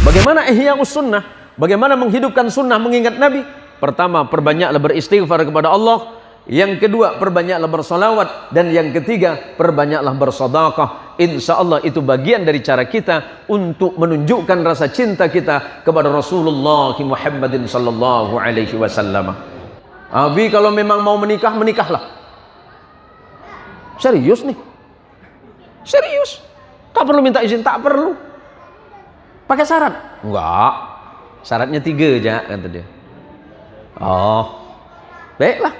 Bagaimana ihya'us sunnah? Bagaimana menghidupkan sunnah mengingat Nabi? Pertama, perbanyaklah beristighfar kepada Allah. Yang kedua, perbanyaklah bersolawat. Dan yang ketiga, perbanyaklah bersedekah. Insya Allah itu bagian dari cara kita untuk menunjukkan rasa cinta kita kepada Rasulullah Muhammadin sallallahu alaihi wasallam. Abi kalau memang mau menikah, menikahlah. Serius nih. Serius. Tak perlu minta izin, tak perlu. Pakai syarat? Enggak. Syaratnya 3 aja, kata dia. Oh, baiklah.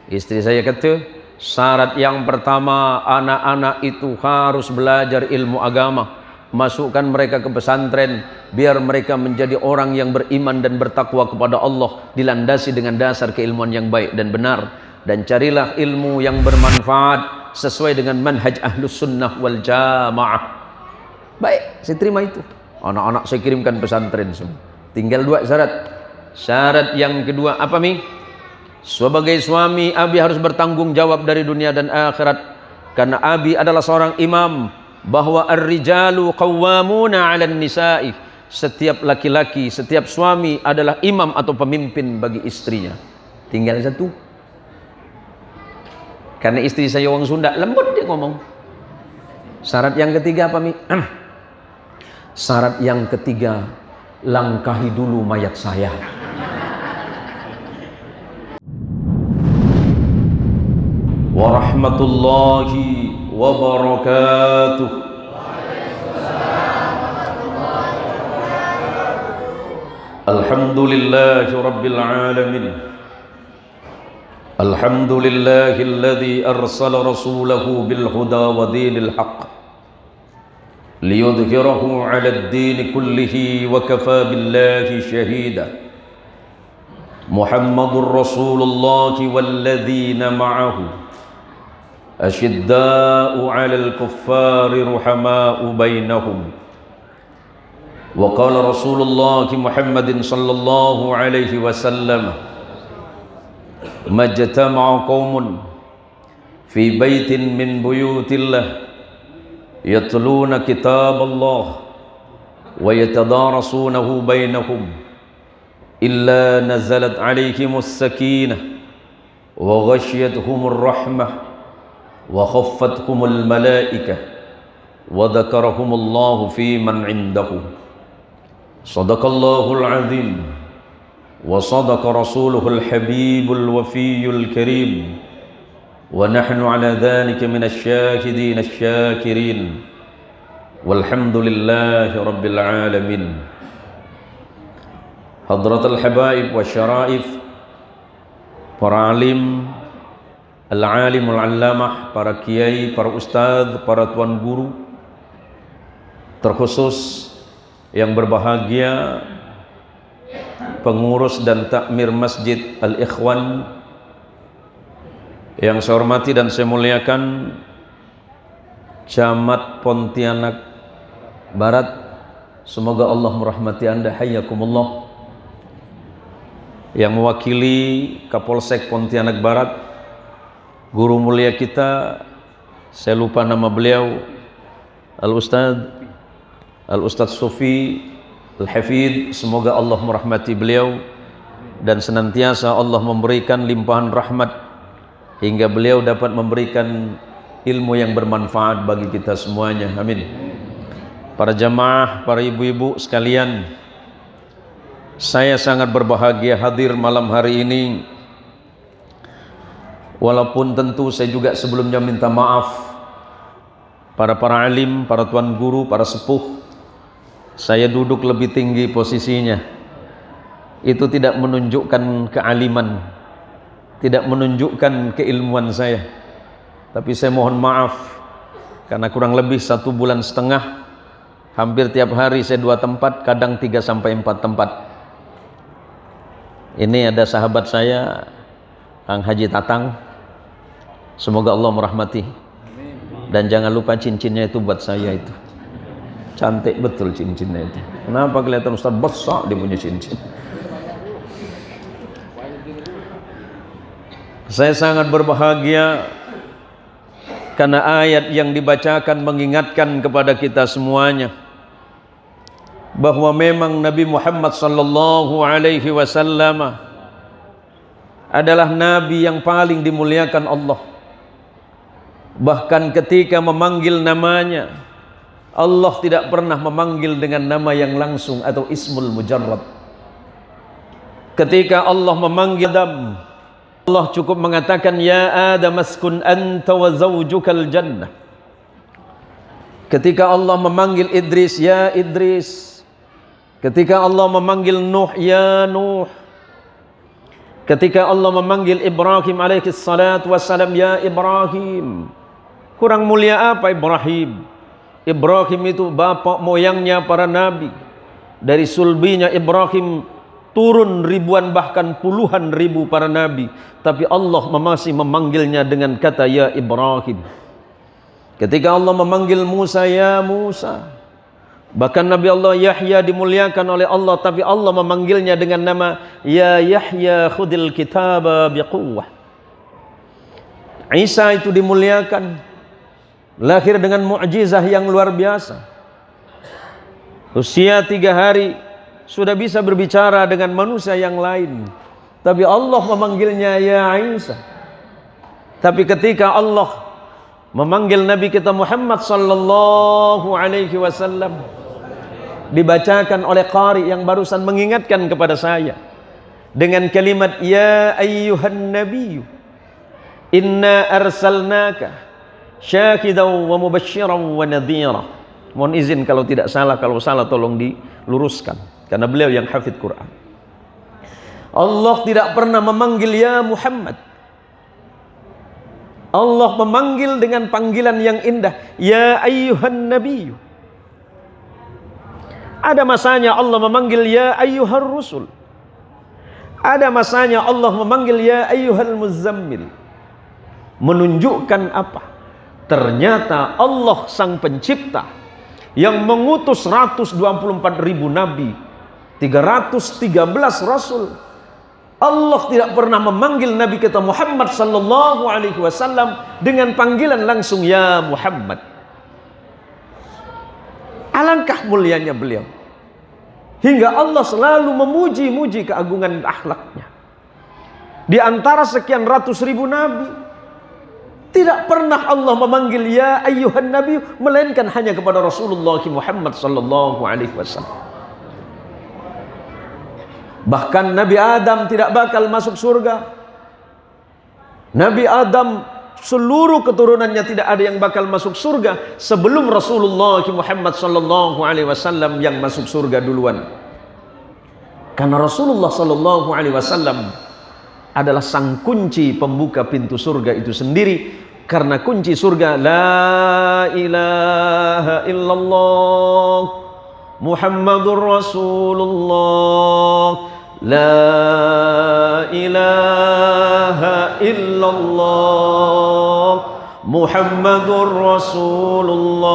Istri saya kata, syarat yang pertama, anak-anak itu harus belajar ilmu agama. Masukkan mereka ke pesantren, biar mereka menjadi orang yang beriman dan bertakwa kepada Allah, dilandasi dengan dasar keilmuan yang baik dan benar. Dan carilah ilmu yang bermanfaat sesuai dengan manhaj ahlus sunnah wal jamaah. Baik, saya terima itu. Anak-anak saya kirimkan pesantren semua. Tinggal 2 syarat. Syarat yang kedua apa Mi? Sebagai suami, Abi harus bertanggung jawab dari dunia dan akhirat. Karena Abi adalah seorang imam, bahwa ar-rijalu qawwamuna 'alan nisa'i. Setiap laki-laki, setiap suami adalah imam atau pemimpin bagi istrinya. Tinggal 1. Karena istri saya orang Sunda, lembut dia ngomong. Syarat yang ketiga apa Mi? Syarat yang ketiga, langkahi dulu mayat saya. Warahmatullahi wabarakatuh. Alhamdulillahi rabbil alamin. Alhamdulillahilladzi arsala rasulahu bil huda wa dinil haqq liyudhhirahu 'ala ad-din kullihi wa kafa billahi shahida. Muhammadur Rasulullah walladzina ma'ahu ashidda'u 'alal kuffari ruhama'u bainahum. Wa qala Rasulullah Muhammadin sallallahu alaihi wasallam, majtama'a qaumun fi baitin min buyutillah yatluna kitab Allah wa yatadarasunahu bainahum illa nazalat alaihimus sakinah wa ghashiyatuhumur rahmah wa khaffathumul malaikah wa dhakarahumullahu fi man indahu. Sadaqallahul azim wa sadaqa rasuluhul habibul wafiyul karim. Wa nahnu ala dhalika minasy syahidin asy-syakirin. Walhamdulillahi rabbil alamin. Hadratul habaib wa syaraif, para alim, al-alimul allamah, para kiai, para ustadz, para tuan guru, terkhusus yang berbahagia pengurus dan takmir Masjid Al-Ikhwan yang saya hormati dan saya muliakan, Camat Pontianak Barat, semoga Allah merahmati Anda, hayyakumullah. Yang mewakili Kapolsek Pontianak Barat, guru mulia kita, saya lupa nama beliau, Al-Ustadz Sufi Al-Hafidh, semoga Allah merahmati beliau dan senantiasa Allah memberikan limpahan rahmat hingga beliau dapat memberikan ilmu yang bermanfaat bagi kita semuanya, amin. Para jamaah, para ibu-ibu sekalian, saya sangat berbahagia hadir malam hari ini. Walaupun tentu saya juga sebelumnya minta maaf para alim, para tuan guru, para sepuh. Saya duduk lebih tinggi posisinya. Itu tidak menunjukkan kealiman, tidak menunjukkan keilmuan saya. Tapi saya mohon maaf karena kurang lebih 1,5 bulan, hampir tiap hari saya 2 tempat, kadang 3 sampai 4 tempat. Ini ada sahabat saya, Kang Haji Tatang, semoga Allah merahmati. Dan jangan lupa cincinnya itu buat saya itu. Cantik betul cincinnya itu. Kenapa kelihatan Ustaz besar dia punya cincin? Saya sangat berbahagia karena ayat yang dibacakan mengingatkan kepada kita semuanya bahwa memang Nabi Muhammad sallallahu alaihi wasallam adalah nabi yang paling dimuliakan Allah. Bahkan ketika memanggil namanya, Allah tidak pernah memanggil dengan nama yang langsung atau ismul mujarrad. Ketika Allah memanggil Adam, Allah cukup mengatakan ya Adam askun anta wa zawjukal jannah. Ketika Allah memanggil Idris, ya Idris. Ketika Allah memanggil Nuh, ya Nuh. Ketika Allah memanggil Ibrahim alaihi salatu wassalam, ya Ibrahim. Kurang mulia apa Ibrahim? Ibrahim itu bapak moyangnya para nabi. Dari sulbinya Ibrahim turun ribuan bahkan puluhan ribu para nabi. Tapi Allah masih memanggilnya dengan kata ya Ibrahim. Ketika Allah memanggil Musa, ya Musa. Bahkan Nabi Allah Yahya dimuliakan oleh Allah, tapi Allah memanggilnya dengan nama ya Yahya khudil kitaba biquwwah. Isa itu dimuliakan, lahir dengan mukjizah yang luar biasa. Usia 3 hari sudah bisa berbicara dengan manusia yang lain, tapi Allah memanggilnya ya Isa. Tapi ketika Allah memanggil Nabi kita Muhammad sallallahu alaihi wasallam, dibacakan oleh qari yang barusan mengingatkan kepada saya dengan kalimat ya ayyuhan nabiyyu inna arsalnaka syahidan wa mubasysyiran wa nadhira. Mohon izin kalau tidak salah, kalau salah tolong diluruskan karena beliau yang hafidz Quran. Allah tidak pernah memanggil ya Muhammad. Allah memanggil dengan panggilan yang indah, ya ayyuhan nabiyyu. Ada masanya Allah memanggil ya ayyuhar rusul. Ada masanya Allah memanggil ya ayyuhal muzammil. Menunjukkan apa? Ternyata Allah sang pencipta yang mengutus 124.000 nabi, 313 rasul. Allah tidak pernah memanggil Nabi kita Muhammad sallallahu alaihi wasallam dengan panggilan langsung ya Muhammad. Alangkah mulianya beliau, hingga Allah selalu memuji-muji keagungan akhlaknya. Di antara sekian ratus ribu nabi, tidak pernah Allah memanggil ya ayyuhan nabi, melainkan hanya kepada Rasulullah Muhammad sallallahu alaihi wasallam. Bahkan Nabi Adam tidak bakal masuk surga. Nabi Adam seluruh keturunannya tidak ada yang bakal masuk surga sebelum Rasulullah Muhammad sallallahu alaihi wasallam yang masuk surga duluan. Karena Rasulullah sallallahu alaihi wasallam adalah sang kunci pembuka pintu surga itu sendiri. Karena kunci surga la ilaha illallah Muhammadur Rasulullah. La ilaha illallah Muhammadur Rasulullah.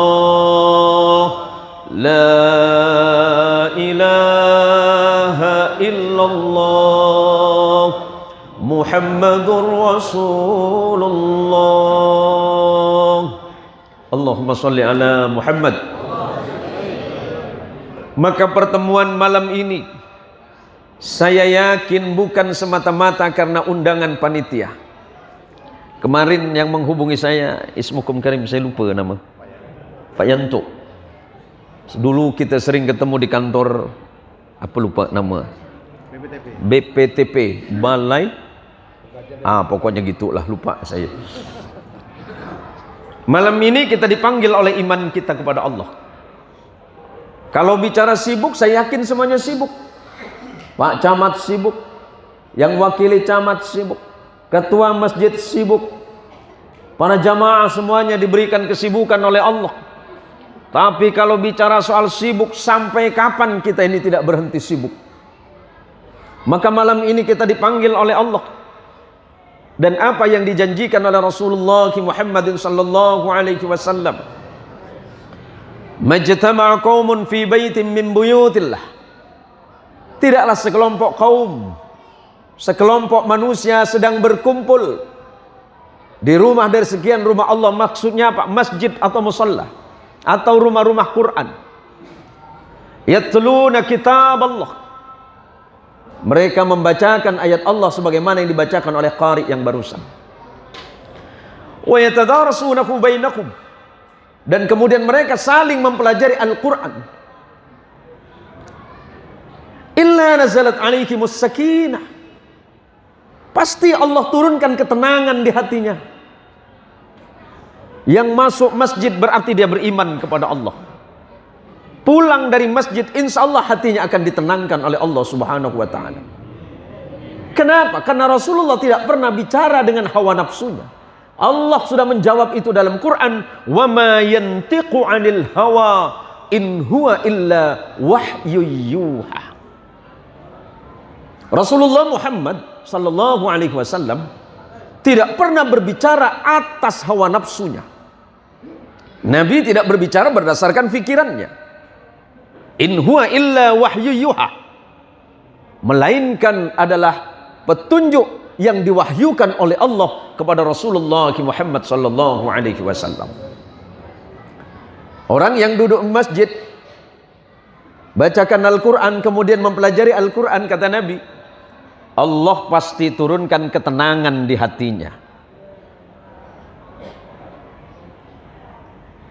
La ilaha illallah Muhammadur Rasulullah. Allahumma salli ala Muhammad. Maka pertemuan malam ini saya yakin bukan semata-mata karena undangan panitia. Kemarin yang menghubungi saya, Ismukum Karim, saya lupa nama, Pak Yanto. Dulu kita sering ketemu di kantor, apa lupa nama, BPTP, Balai, pokoknya gitulah, lupa saya. Malam ini kita dipanggil oleh iman kita kepada Allah. Kalau bicara sibuk, saya yakin semuanya sibuk. Pak Camat sibuk, yang wakili camat sibuk, ketua masjid sibuk, para jamaah semuanya diberikan kesibukan oleh Allah. Tapi kalau bicara soal sibuk, sampai kapan kita ini tidak berhenti sibuk? Maka malam ini kita dipanggil oleh Allah. Dan apa yang dijanjikan oleh Rasulullah Muhammad sallallahu alaihi wasallam, majtama'a qaumun fi baitin min buyutillah. Tidaklah sekelompok kaum, sekelompok manusia sedang berkumpul di rumah dari sekian rumah Allah. Maksudnya apa? Masjid atau musalla atau rumah-rumah Quran. Yatluna kitab Allah. Mereka membacakan ayat Allah sebagaimana yang dibacakan oleh qari yang barusan. Wa yatadarasunahu bainakum. Dan kemudian mereka saling mempelajari Al-Quran. Illa nazalat alaihimus sakinah. Pasti Allah turunkan ketenangan di hatinya. Yang masuk masjid berarti dia beriman kepada Allah. Pulang dari masjid, insya Allah hatinya akan ditenangkan oleh Allah Subhanahu wa ta'ala. Kenapa? Karena Rasulullah tidak pernah bicara dengan hawa nafsunya. Allah sudah menjawab itu dalam Quran, wa ma yantiqu 'anil hawa in huwa illa wahyu yuha. Rasulullah Muhammad sallallahu alaihi wasallam tidak pernah berbicara atas hawa nafsunya. Nabi tidak berbicara berdasarkan fikirannya. In huwa illa wahyu yuha. Melainkan adalah petunjuk yang diwahyukan oleh Allah kepada Rasulullah Muhammad sallallahu alaihi wasallam. Orang yang duduk di masjid bacakan Al-Quran kemudian mempelajari Al-Quran, kata Nabi, Allah pasti turunkan ketenangan di hatinya.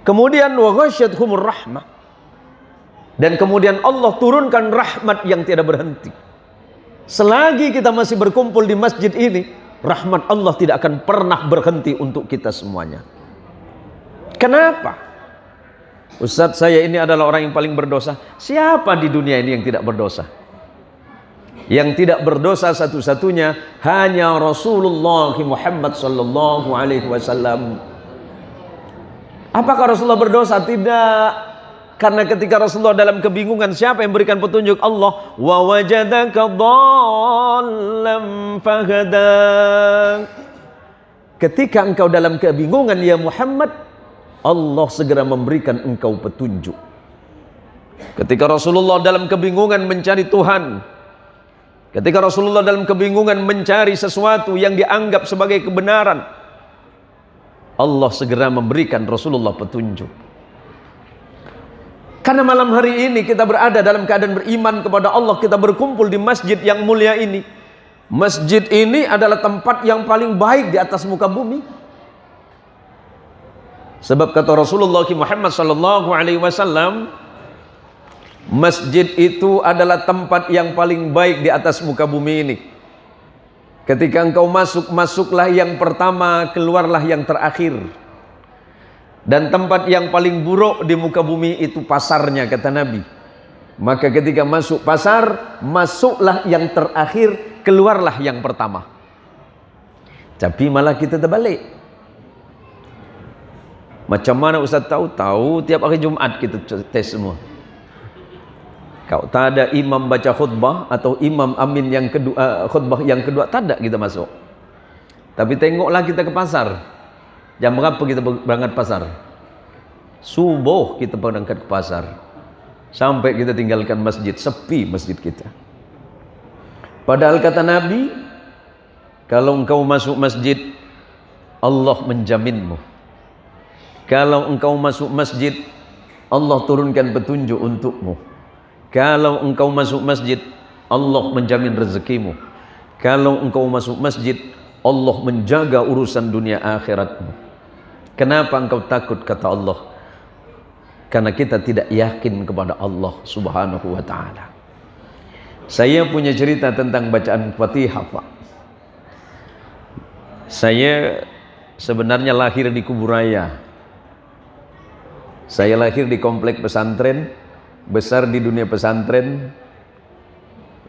Kemudian wa ghasyiyatuhumur rahmah. Dan kemudian Allah turunkan rahmat yang tidak berhenti. Selagi kita masih berkumpul di masjid ini, rahmat Allah tidak akan pernah berhenti untuk kita semuanya. Kenapa? Ustadz, saya ini adalah orang yang paling berdosa. Siapa di dunia ini yang tidak berdosa? Yang tidak berdosa satu-satunya hanya Rasulullah Muhammad sallallahu alaihi wasallam. Apakah Rasulullah berdosa? Tidak. Karena ketika Rasulullah dalam kebingungan, siapa yang berikan petunjuk? Allah. Wa wajadaka dhallam fahada. Ketika engkau dalam kebingungan ya Muhammad, Allah segera memberikan engkau petunjuk. Ketika Rasulullah dalam kebingungan mencari Tuhan, ketika Rasulullah dalam kebingungan mencari sesuatu yang dianggap sebagai kebenaran, Allah segera memberikan Rasulullah petunjuk. Karena malam hari ini kita berada dalam keadaan beriman kepada Allah, kita berkumpul di masjid yang mulia ini. Masjid ini adalah tempat yang paling baik di atas muka bumi. Sebab kata Rasulullah Muhammad sallallahu alaihi wasallam, masjid itu adalah tempat yang paling baik di atas muka bumi ini. Ketika engkau masuk, masuklah yang pertama, keluarlah yang terakhir. Dan tempat yang paling buruk di muka bumi itu pasarnya, kata Nabi. Maka ketika masuk pasar, masuklah yang terakhir, keluarlah yang pertama. Tapi malah kita terbalik. Macam mana Ustaz tahu? Tahu tiap hari Jumat kita tes semua. Kau tak ada imam baca khutbah atau imam amin yang kedua, khutbah yang kedua, tak ada kita masuk. Tapi tengoklah kita ke pasar. Jam berapa kita berangkat pasar? Subuh kita berangkat ke pasar. Sampai kita tinggalkan masjid, sepi masjid kita. Padahal kata Nabi, kalau engkau masuk masjid, Allah menjaminmu. Kalau engkau masuk masjid, Allah turunkan petunjuk untukmu. Kalau engkau masuk masjid, Allah menjamin rezekimu. Kalau engkau masuk masjid, Allah menjaga urusan dunia akhiratmu. Kenapa engkau takut, kata Allah? Karena kita tidak yakin kepada Allah Subhanahu wa ta'ala. Saya punya cerita tentang bacaan Fatihah, Pak. Saya sebenarnya lahir di Kuburaya. Saya lahir di komplek pesantren, besar di dunia pesantren.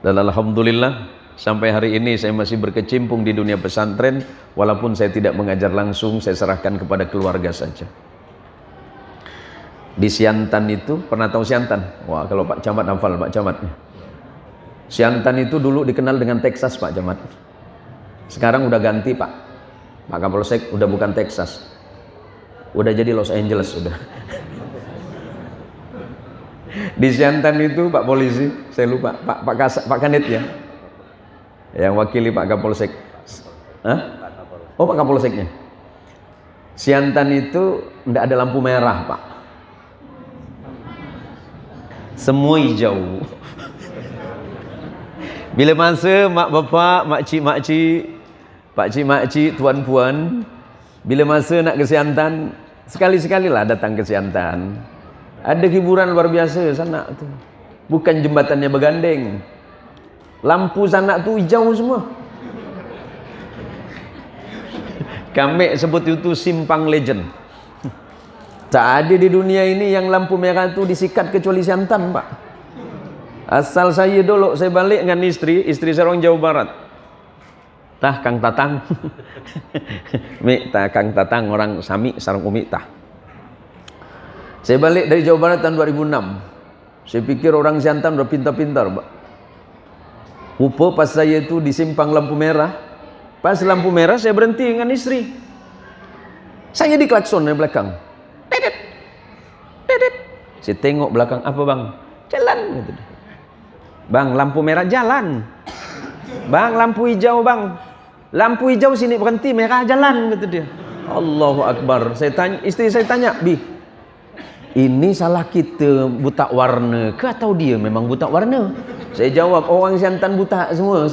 Dan alhamdulillah sampai hari ini saya masih berkecimpung di dunia pesantren. Walaupun saya tidak mengajar langsung, saya serahkan kepada keluarga saja. Di Siantan itu, pernah tahu Siantan? Wah, kalau Pak Camat hafal Pak Camatnya. Siantan itu dulu dikenal dengan Texas, Pak Camat. Sekarang udah ganti, Pak. Pak Kapolsek udah bukan Texas. Udah jadi Los Angeles sudah. Di Siantan itu Pak Polisi, saya lupa, Pak Kanit ya. Yang wakili Pak Kapolsek. Hah? Oh, Pak Kapolseknya. Siantan itu enggak ada lampu merah, Pak. Semua hijau. Bila masa mak bapak, makcik-makcik, pakcik-makcik, tuan-puan, bila masa nak ke Siantan, sekali-sekalilah datang ke Siantan. Ada hiburan luar biasa sana tu. Bukan jembatannya bergandeng. Lampu sana tu hijau semua. Kami sebut itu simpang legend. Tak ada di dunia ini yang lampu merah tu disikat kecuali Siantan, Pak. Asal saya dulu, saya balik dengan istri saya orang Jawa Barat. Tah Kang Tatang. Mik tah Kang Tatang orang Sami sareng Umi tah. Saya balik dari Jawa Barat tahun 2006. Saya pikir orang Siantan udah pintar-pintar, Pak. Rupa pas saya itu di simpang lampu merah. Pas lampu merah saya berhenti dengan istri. Saya diklakson dari belakang. Dedet. Dedet. Saya tengok belakang, apa bang? Jalan gitu. Bang, lampu merah jalan. Bang, lampu hijau bang. Lampu hijau sini berhenti, merah jalan kata dia. Allahu Akbar. Saya tanya, istri saya tanya, Bi, ini salah kita buta warna ke atau dia memang buta warna? Saya jawab, orang Siantan buta semua.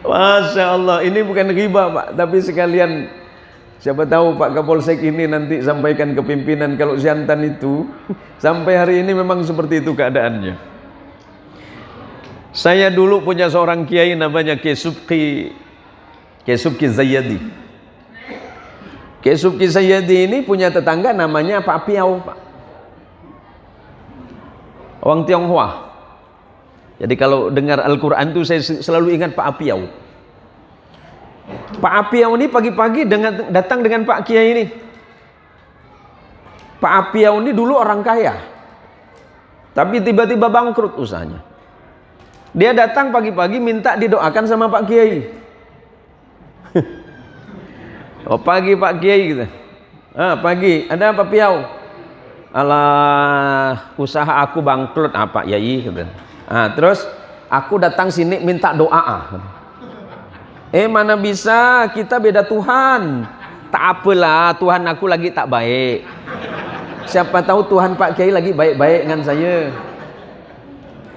Masya Allah, ini bukan riba Pak, tapi sekalian siapa tahu Pak Kapolsek ini nanti sampaikan ke pimpinan kalau Siantan itu sampai hari ini memang seperti itu keadaannya. Saya dulu punya seorang kiai namanya Kiai Subki Zayyadi. Kiai Subki Zayyadi ini punya tetangga namanya Pak Piau, Pak. Orang Tionghoa. Jadi kalau dengar Al-Quran itu saya selalu ingat Pak Apiau. Pak Apiau ini pagi-pagi datang dengan Pak Kiai ini. Pak Apiau ini dulu orang kaya, tapi tiba-tiba bangkrut usahanya. Dia datang pagi-pagi minta didoakan sama Pak Kiai. Oh pagi Pak Kiai gitu. Pagi, ada Pak Piau? Alah, usaha aku bangkrut apa Yai gitu. Terus aku datang sini minta doa. Mana bisa, kita beda Tuhan. Tak apalah, Tuhan aku lagi tak baik. Siapa tahu Tuhan Pak Kiai lagi baik-baik dengan saya.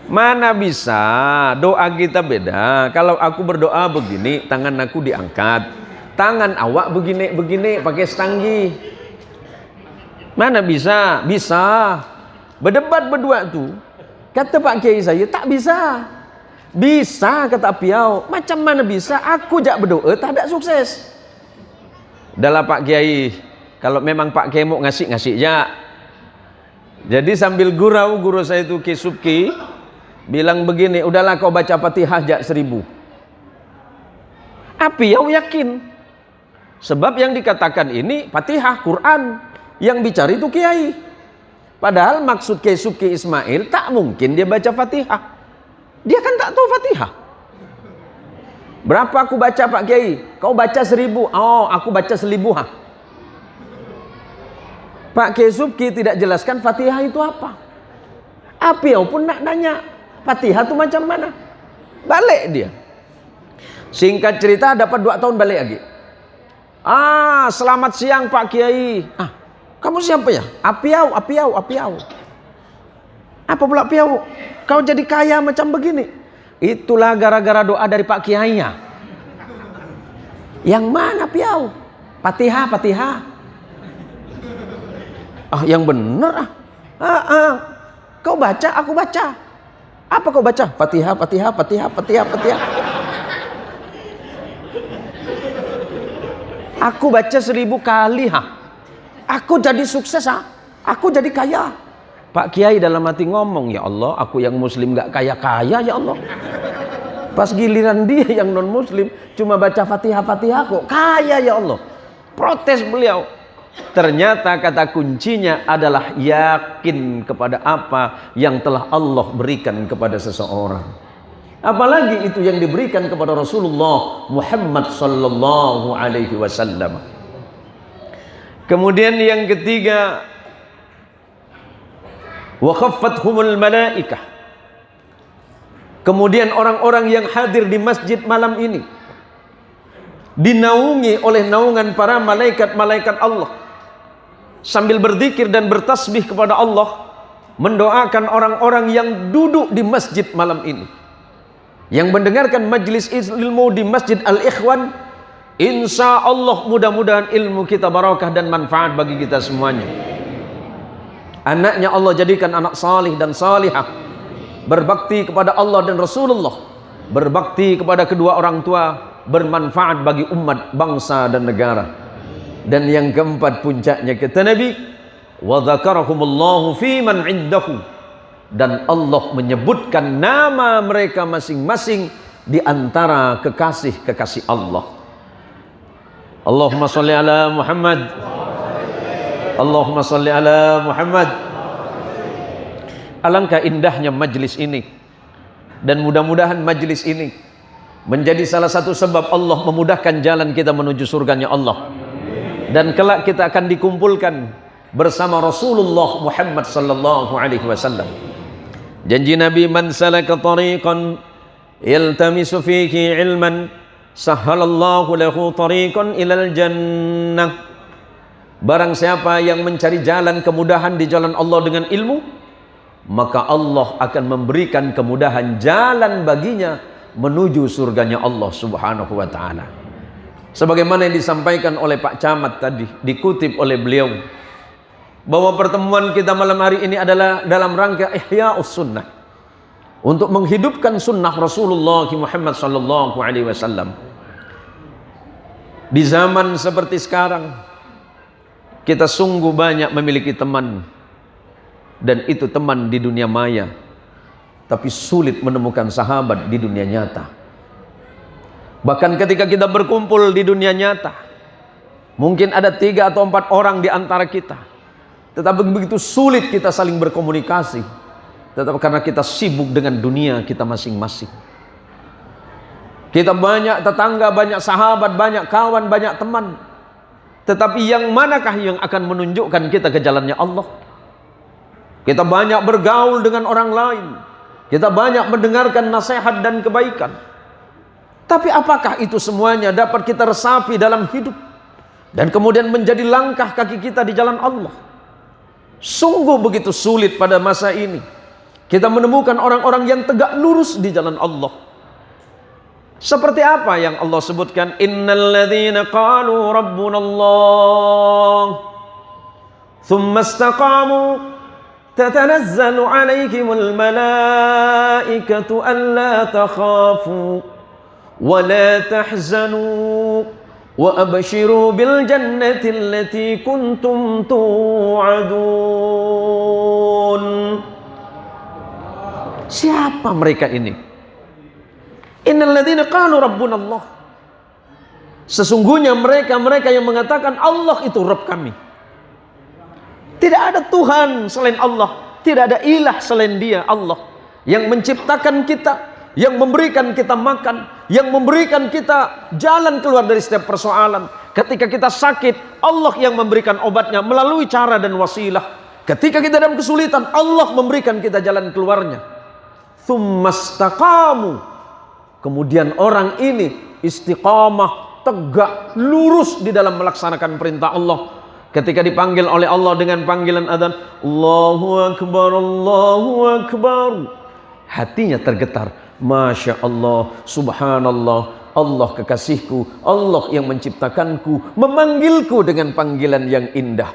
Mana bisa, doa kita beda. Kalau aku berdoa begini, tangan aku diangkat. Tangan awak begini pakai setanggi. Mana bisa? Bisa. Berdebat berdua tuh. Kata Pak Kiai saya, tak bisa. Bisa, kata Piau. Macam mana bisa? Aku jak berdoa, tak ada sukses. Udahlah Pak Kiai, kalau memang Pak Kiai mau ngasih ya. Jadi sambil gurau, guru saya itu Kiai Subki bilang begini, udahlah kau baca Fatihah jak 1000. Piau yakin. Sebab yang dikatakan ini Fatihah, Quran. Yang bicara itu Kiai. Padahal maksud Kiai Subki Ismail tak mungkin dia baca Fatihah. Dia kan tak tahu Fatihah. Berapa aku baca Pak Kiai? Kau baca 1000. Oh, aku baca 1000. Pak Kiai Subki tidak jelaskan Fatihah itu apa. Apiau pun nak nanya, Fatihah itu macam mana? Balik dia. Singkat cerita dapat 2 tahun balik lagi. Selamat siang Pak Kiai. Kamu siapa ya? Apiau. Apa pula Piau? Kau jadi kaya macam begini. Itulah gara-gara doa dari Pak Kiainya. Yang mana Piau? Fatihah. Yang benar. Kau baca, aku baca. Apa kau baca? Fatihah. Aku baca 1000 kali. Aku jadi sukses. Aku jadi kaya. Pak Kiai dalam hati ngomong, ya Allah, aku yang muslim gak kaya-kaya ya Allah. Pas giliran dia yang non muslim cuma baca Fatihah kok kaya ya Allah. Protes beliau. Ternyata kata kuncinya adalah yakin kepada apa yang telah Allah berikan kepada seseorang. Apalagi itu yang diberikan kepada Rasulullah Muhammad sallallahu alaihi wasallam. Kemudian yang ketiga, wa khaffathumul malaikah. Kemudian orang-orang yang hadir di masjid malam ini dinaungi oleh naungan para malaikat-malaikat Allah. sambil berzikir dan bertasbih kepada Allah, mendoakan orang-orang yang duduk di masjid malam ini, yang mendengarkan majlis ilmu di Masjid Al-Ikhwan. Insya Allah mudah-mudahan ilmu kita barakah dan manfaat bagi kita semuanya. Anaknya Allah jadikan anak salih dan salihah, berbakti kepada Allah dan Rasulullah, berbakti kepada kedua orang tua, bermanfaat bagi umat, bangsa dan negara. Dan yang keempat puncaknya kata Nabi, wa dzakarahumullahu fi man indahu, dan Allah menyebutkan nama mereka masing-masing di antara kekasih-kekasih Allah. Allahumma shalli ala Muhammad, Allahumma shalli ala Muhammad. Alangkah indahnya majlis ini, dan mudah-mudahan majlis ini menjadi salah satu sebab Allah memudahkan jalan kita menuju surganya Allah. Dan kelak kita akan dikumpulkan bersama Rasulullah Muhammad sallallahu alaihi wasallam. Janji Nabi, man salaka tariqan yaltamisu fihi ilman sahhalallahu lahu tariqan ilal jannah. Barang siapa yang mencari jalan kemudahan di jalan Allah dengan ilmu, maka Allah akan memberikan kemudahan jalan baginya menuju surganya Allah subhanahu wa ta'ala. Sebagaimana yang disampaikan oleh Pak Camat tadi, dikutip oleh beliau, bahwa pertemuan kita malam hari ini adalah dalam rangka Ihya'us Sunnah, untuk menghidupkan sunnah Rasulullah Muhammad sallallahu alaihi wasallam. Di zaman seperti sekarang, kita sungguh banyak memiliki teman, dan itu teman di dunia maya, tapi sulit menemukan sahabat di dunia nyata. Bahkan ketika kita berkumpul di dunia nyata, mungkin ada 3 atau 4 orang di antara kita, tetapi begitu sulit kita saling berkomunikasi, tetapi karena kita sibuk dengan dunia kita masing-masing. Kita banyak tetangga, banyak sahabat, banyak kawan, banyak teman, tetapi yang manakah yang akan menunjukkan kita ke jalannya Allah? Kita banyak bergaul dengan orang lain, kita banyak mendengarkan nasihat dan kebaikan, tapi apakah itu semuanya dapat kita resapi dalam hidup dan kemudian menjadi langkah kaki kita di jalan Allah? Sungguh begitu sulit pada masa ini kita menemukan orang-orang yang tegak lurus di jalan Allah. Seperti apa yang Allah sebutkan, innal ladzina qalu rabbunallah thumma istaqamu tatanazzalu alaihimul malaikatu alla takhafu wa la tahzanu wa abshiru bil jannati allati kuntum tu'adun. Siapa mereka ini? Innal ladzina qalu rabbunallah, sesungguhnya mereka yang mengatakan Allah itu Rabb kami. Tidak ada Tuhan selain Allah, tidak ada ilah selain Dia, Allah yang menciptakan kita, yang memberikan kita makan, yang memberikan kita jalan keluar dari setiap persoalan. Ketika kita sakit, Allah yang memberikan obatnya melalui cara dan wasilah. Ketika kita dalam kesulitan, Allah memberikan kita jalan keluarnya. Tsumastaqamu, kemudian orang ini istiqamah, tegak lurus di dalam melaksanakan perintah Allah. Ketika dipanggil oleh Allah dengan panggilan adzan, Allahu Akbar, Allahu Akbar, hatinya tergetar. Masya Allah, Subhanallah, Allah kekasihku, Allah yang menciptakanku, memanggilku dengan panggilan yang indah.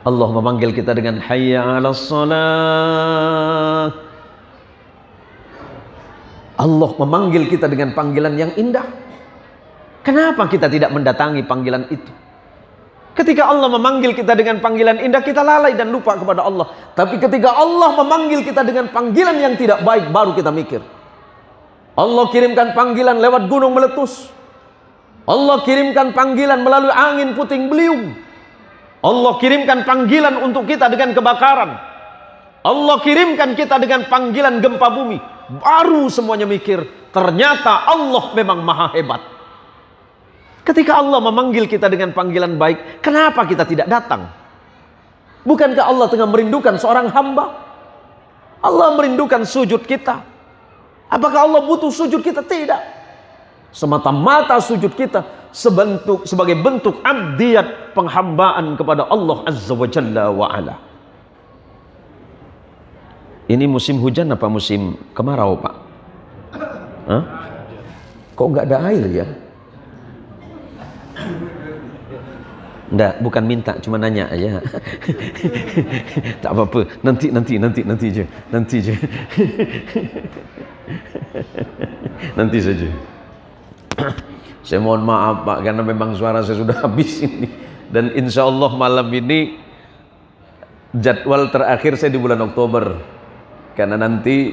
Allah memanggil kita dengan hayya 'alas shalah. Allah memanggil kita dengan panggilan yang indah. Kenapa kita tidak mendatangi panggilan itu? Ketika Allah memanggil kita dengan panggilan indah, kita lalai dan lupa kepada Allah. Tapi ketika Allah memanggil kita dengan panggilan yang tidak baik, baru kita mikir. Allah kirimkan panggilan lewat gunung meletus. Allah kirimkan panggilan melalui angin puting beliung. Allah kirimkan panggilan untuk kita dengan kebakaran. Allah kirimkan kita dengan panggilan gempa bumi. Baru semuanya mikir, ternyata Allah memang maha hebat. Ketika Allah memanggil kita dengan panggilan baik, kenapa kita tidak datang? Bukankah Allah tengah merindukan seorang hamba? Allah merindukan sujud kita. Apakah Allah butuh sujud kita? Tidak. Semata-mata sujud kita sebagai bentuk abdiyat, penghambaan kepada Allah Azza wa Jalla wa Ala. Ini musim hujan apa musim kemarau, Pak? Hah? Kok nggak ada air ya? Enggak, bukan minta, cuma nanya aja. Tak apa-apa, nanti aja. Nanti saja. Saya mohon maaf Pak, karena memang suara saya sudah habis ini. Dan insya Allah malam ini jadwal terakhir saya di bulan Oktober. Karena nanti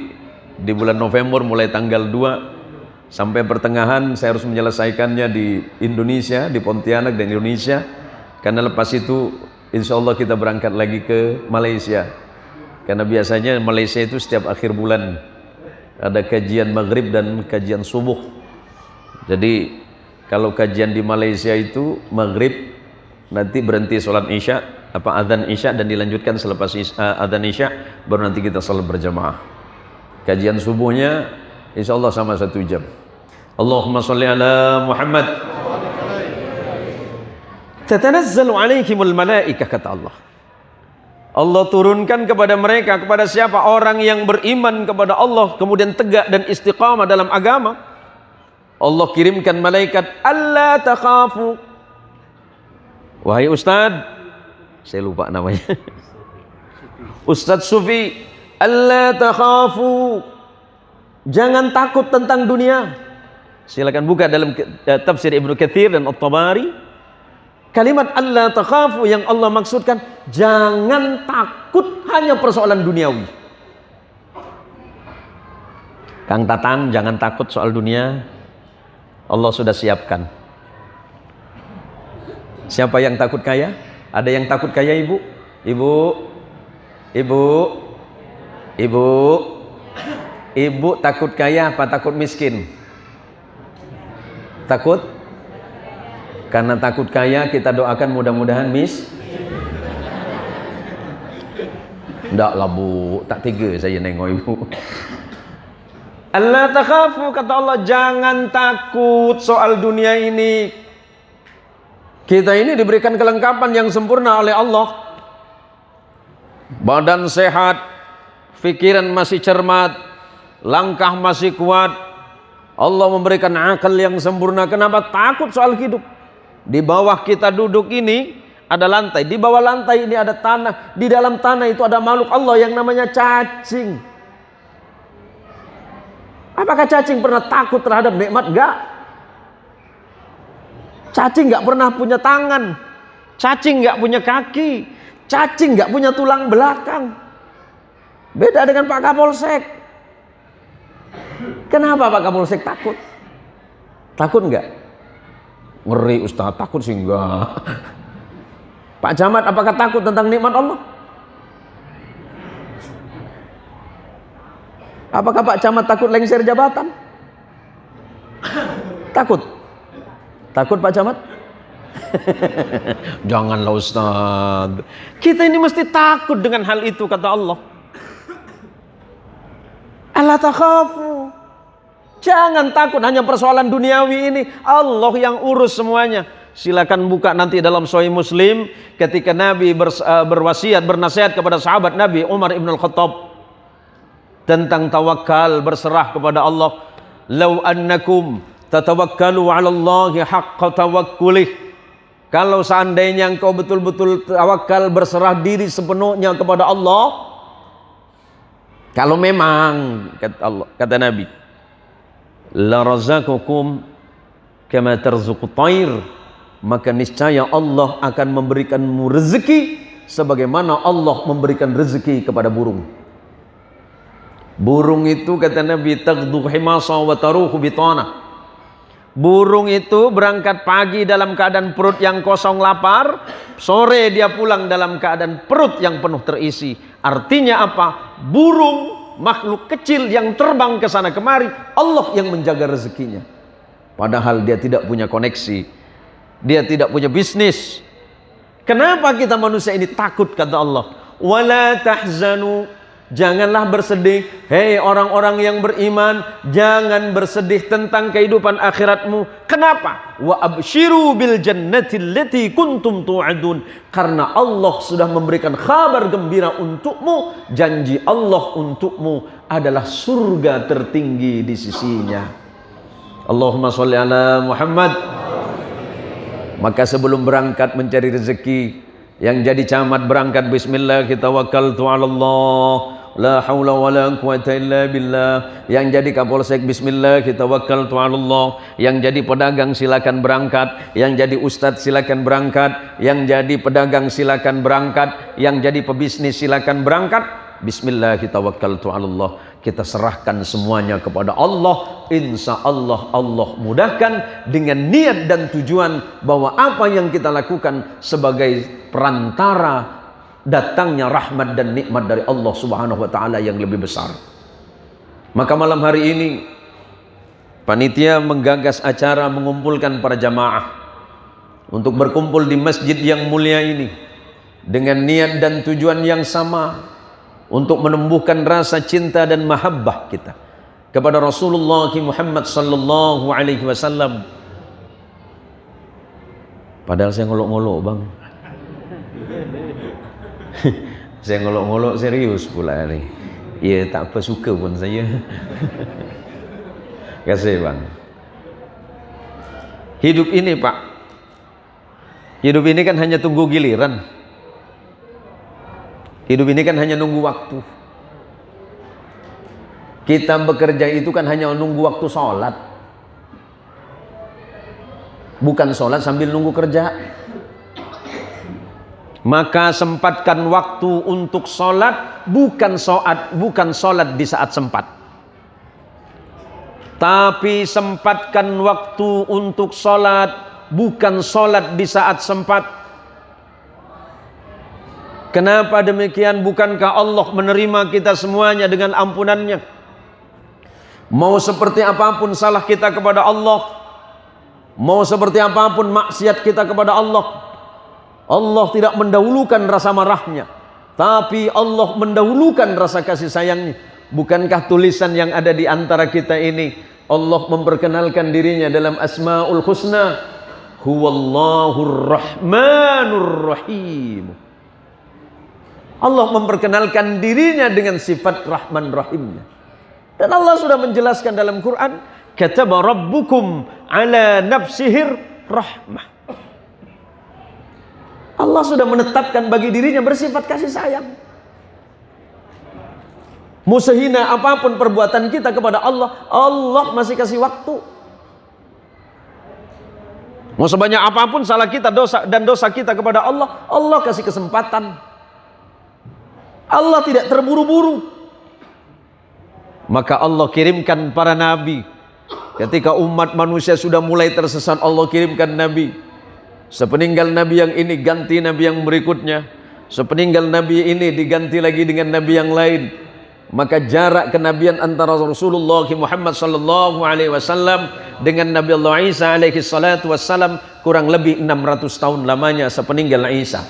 di bulan November mulai tanggal 2 sampai pertengahan saya harus menyelesaikannya di Indonesia, di Pontianak dan Indonesia. Karena lepas itu insya Allah kita berangkat lagi ke Malaysia. Karena biasanya Malaysia itu setiap akhir bulan ada kajian maghrib dan kajian subuh. Jadi kalau kajian di Malaysia itu maghrib, nanti berhenti sholat isya, adzan isya, dan dilanjutkan selepas adzan isya, baru nanti kita sholat berjamaah. Kajian subuhnya insya Allah sama 1 jam. Allahumma sholli ala Muhammad. Tatanazzalu alaihimul malaikah, kata Allah. Allah turunkan kepada mereka, kepada siapa? Orang yang beriman kepada Allah kemudian tegak dan istiqamah dalam agama. Allah kirimkan malaikat, alla takhafu. Wahai Ustaz, saya lupa namanya, Ustaz Sufi, alla takhafu, jangan takut tentang dunia. Silakan buka dalam tafsir Ibnu Katsir dan At-Tabari. Kalimat alla takhafu yang Allah maksudkan, jangan takut hanya persoalan duniawi. Kang Tatang, jangan takut soal dunia, Allah sudah siapkan. Siapa yang takut kaya? Ada yang takut kaya, Ibu? Ibu takut kaya apa takut miskin? Takut? Karena takut kaya kita doakan mudah-mudahan Enggak lah Bu, tak tega saya nengok Ibu. Allah takhafu, kata Allah, jangan takut soal dunia ini. Kita ini diberikan kelengkapan yang sempurna oleh Allah. Badan sehat, pikiran masih cermat, langkah masih kuat. Allah memberikan akal yang sempurna. Kenapa takut soal hidup? Di bawah kita duduk ini ada lantai, di bawah lantai ini ada tanah, di dalam tanah itu ada makhluk Allah yang namanya cacing. Apakah cacing pernah takut terhadap nikmat? Enggak. Cacing enggak pernah punya tangan, cacing enggak punya kaki, cacing enggak punya tulang belakang. Beda dengan Pak Kapolsek. Kenapa Pak Kapolsek takut? Takut enggak? Ngeri Ustaz, takut sih enggak. Pak Camat apakah takut tentang nikmat Allah? Apakah Pak Camat takut lengser jabatan? Takut? Takut Pak Camat? Janganlah Ustaz. Kita ini mesti takut dengan hal itu, kata Allah. Alla takhafu. Jangan takut hanya persoalan duniawi ini. Allah yang urus semuanya. Silakan buka nanti dalam Sahih Muslim ketika Nabi berwasiat, bernasihat kepada sahabat Nabi Umar ibn al-Khattab tentang tawakal, berserah kepada Allah. Lau annakum tatawakkalu 'ala Allahi haqqa tawakkulih. Kalau seandainya engkau betul-betul tawakal, berserah diri sepenuhnya kepada Allah, kalau memang kata Nabi, la razaqakum kama tarzuqut thair, maka niscaya Allah akan memberikanmu rezeki sebagaimana Allah memberikan rezeki kepada burung. Burung itu kata Nabi taghdu himasa wa taruhu bitana. Burung itu berangkat pagi dalam keadaan perut yang kosong lapar, sore dia pulang dalam keadaan perut yang penuh terisi. Artinya apa? Burung makhluk kecil yang terbang ke sana kemari, Allah yang menjaga rezekinya. Padahal dia tidak punya koneksi, dia tidak punya bisnis. Kenapa kita manusia ini takut, kata Allah? Wala tahzanu, Janganlah bersedih, hei orang-orang yang beriman, jangan bersedih tentang kehidupan akhiratmu. Kenapa? Wa absyiru bil jannati allati kuntum tu'adun. Karena Allah sudah memberikan kabar gembira untukmu, janji Allah untukmu adalah surga tertinggi di sisinya. Allahumma sholli ala Muhammad. Maka sebelum berangkat mencari rezeki, yang jadi camat berangkat bismillah, kita tawakkaltu 'ala Allah, la haula wala quwata illa billah. Yang jadi kapolsek bismillah, kita tawakkaltu 'ala Allah. Yang jadi pedagang silakan berangkat, yang jadi ustadz silakan berangkat, yang jadi pedagang silakan berangkat, yang jadi pebisnis silakan berangkat. Bismillah, kita tawakkaltu 'ala Allah. Kita serahkan semuanya kepada Allah. Insya Allah Allah mudahkan dengan niat dan tujuan bahwa apa yang kita lakukan sebagai perantara datangnya rahmat dan nikmat dari Allah Subhanahu wa taala yang lebih besar. Maka malam hari ini panitia menggagas acara mengumpulkan para jamaah untuk berkumpul di masjid yang mulia ini dengan niat dan tujuan yang sama, untuk menumbuhkan rasa cinta dan mahabbah kita kepada Rasulullah Muhammad sallallahu alaihi wasallam. Padahal saya ngolok-ngolok, Bang. Saya ngolok-ngolok serius pula ini. Ya tak apa, suka pun saya. Kasih, Bang. Hidup ini, Pak, hidup ini kan hanya tunggu giliran. Hidup ini kan hanya nunggu waktu. Kita bekerja itu kan hanya nunggu waktu sholat. Bukan sholat sambil nunggu kerja. Maka sempatkan waktu untuk sholat, bukan sholat di saat sempat. Tapi sempatkan waktu untuk sholat, bukan sholat di saat sempat. Kenapa demikian? Bukankah Allah menerima kita semuanya dengan ampunannya? Mau seperti apapun salah kita kepada Allah, mau seperti apapun maksiat kita kepada Allah, Allah tidak mendahulukan rasa marahnya, tapi Allah mendahulukan rasa kasih sayangnya. Bukankah tulisan yang ada di antara kita ini, Allah memperkenalkan dirinya dalam Asmaul Husna, Huwallahur Rahmanur Rahim. Allah memperkenalkan dirinya dengan sifat Rahman Rahimnya. Dan Allah sudah menjelaskan dalam Quran, kataba rabbukum ala nafsihir rahmah. Allah sudah menetapkan bagi dirinya bersifat kasih sayang. Mau sehina apapun perbuatan kita kepada Allah, Allah masih kasih waktu. Mau sebanyak apapun salah kita, dosa kita kepada Allah, Allah kasih kesempatan. Allah tidak terburu-buru. Maka Allah kirimkan para nabi. Ketika umat manusia sudah mulai tersesat, Allah kirimkan nabi. Sepeninggal nabi yang ini ganti nabi yang berikutnya. Sepeninggal nabi ini diganti lagi dengan nabi yang lain. Maka jarak kenabian antara Rasulullah Muhammad sallallahu alaihi wasallam dengan Nabi Allah Isa alaihi salatu wassalam kurang lebih 600 tahun lamanya sepeninggal Isa.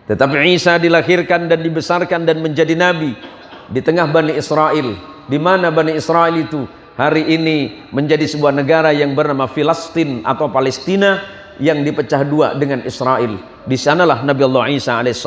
Tetapi Isa dilahirkan dan dibesarkan dan menjadi nabi di tengah Bani Israel. Di mana Bani Israel itu hari ini menjadi sebuah negara yang bernama Filistin atau Palestina yang dipecah dua dengan Israel. Di sanalah Nabi Allah Isa alaihi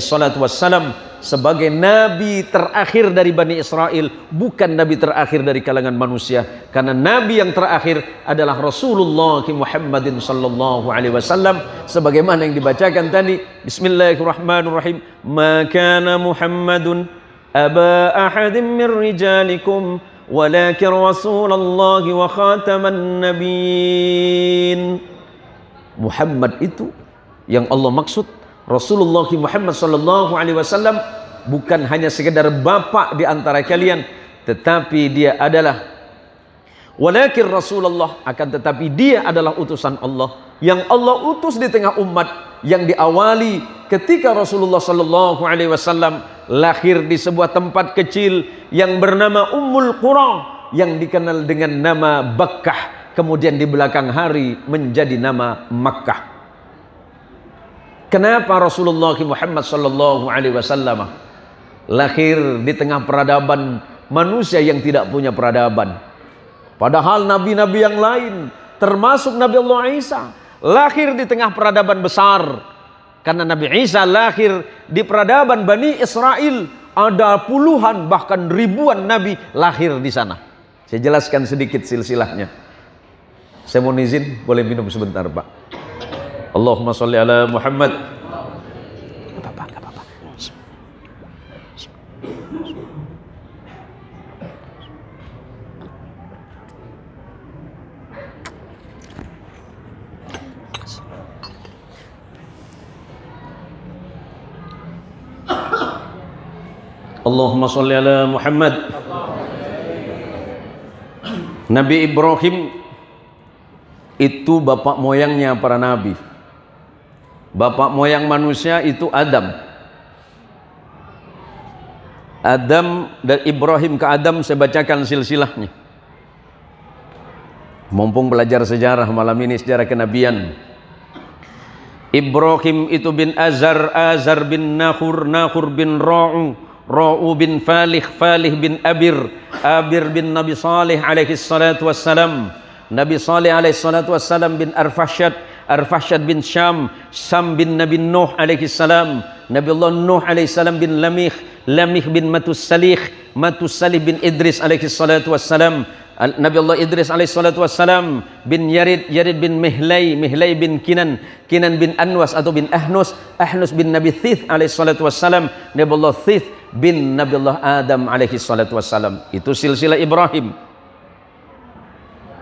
salatu wassalam sebagai nabi terakhir dari Bani Israel, bukan nabi terakhir dari kalangan manusia, karena nabi yang terakhir adalah Rasulullah Muhammadin sallallahu alaihi wasallam sebagaimana yang dibacakan tadi. Bismillahirrahmanirrahim. Ma kana Muhammadun aba ahadin min rijalikum walakin Rasulullah wa khataman nabiyyin. Muhammad itu yang Allah maksud, Rasulullah Muhammad sallallahu alaihi wasallam, bukan hanya sekedar bapak di antara kalian, tetapi dia adalah walakin Rasulullah, akan tetapi dia adalah utusan Allah yang Allah utus di tengah umat, yang diawali ketika Rasulullah sallallahu alaihi wasallam lahir di sebuah tempat kecil yang bernama Ummul Qura, yang dikenal dengan nama Bakkah, kemudian di belakang hari menjadi nama Makkah. Kenapa Rasulullah Muhammad sallallahu alaihi wasallam lahir di tengah peradaban manusia yang tidak punya peradaban. Padahal nabi-nabi yang lain, termasuk Nabi Allah Isa, lahir di tengah peradaban besar. Karena Nabi Isa lahir di peradaban Bani Israel, ada puluhan bahkan ribuan nabi lahir di sana. Saya jelaskan sedikit silsilahnya. Saya mohon izin, boleh minum sebentar, Pak. Allahumma sholli ala Muhammad. Gak apa-apa. Allahumma sholli ala Muhammad. Nabi Ibrahim itu bapak moyangnya para nabi. Bapak moyang manusia itu Adam. Adam dan Ibrahim ke Adam, saya bacakan silsilahnya. Mumpung belajar sejarah malam ini, sejarah kenabian. Ibrahim itu bin Azar, Azar bin Nahur, Nahur bin Ra'u, Ra'u bin Falih, Falih bin Abir, Abir bin Nabi Saleh alaihi salatu wassalam, Nabi Saleh alaihi salatu wassalam bin Arfashad, Arfashad bin Syam, Syam bin Nabi Nuh alaihi salam, Nabi Allah Nuh alaihi salam bin Lamih, Lamih bin Matus Salih, Matus Salih bin Idris alaihi salatu wassalam, Nabi Allah Idris alaihi salatu wassalam bin Yarid, Yarid bin Mihlai, Mihlai bin Kinan, Kinan bin Anwas atau bin Ahnus, Ahnus bin Nabi Thith alaihi salatu wassalam, Nabi Allah Thith bin Nabi Allah Adam alaihi salatu wassalam. Itu silsilah Ibrahim.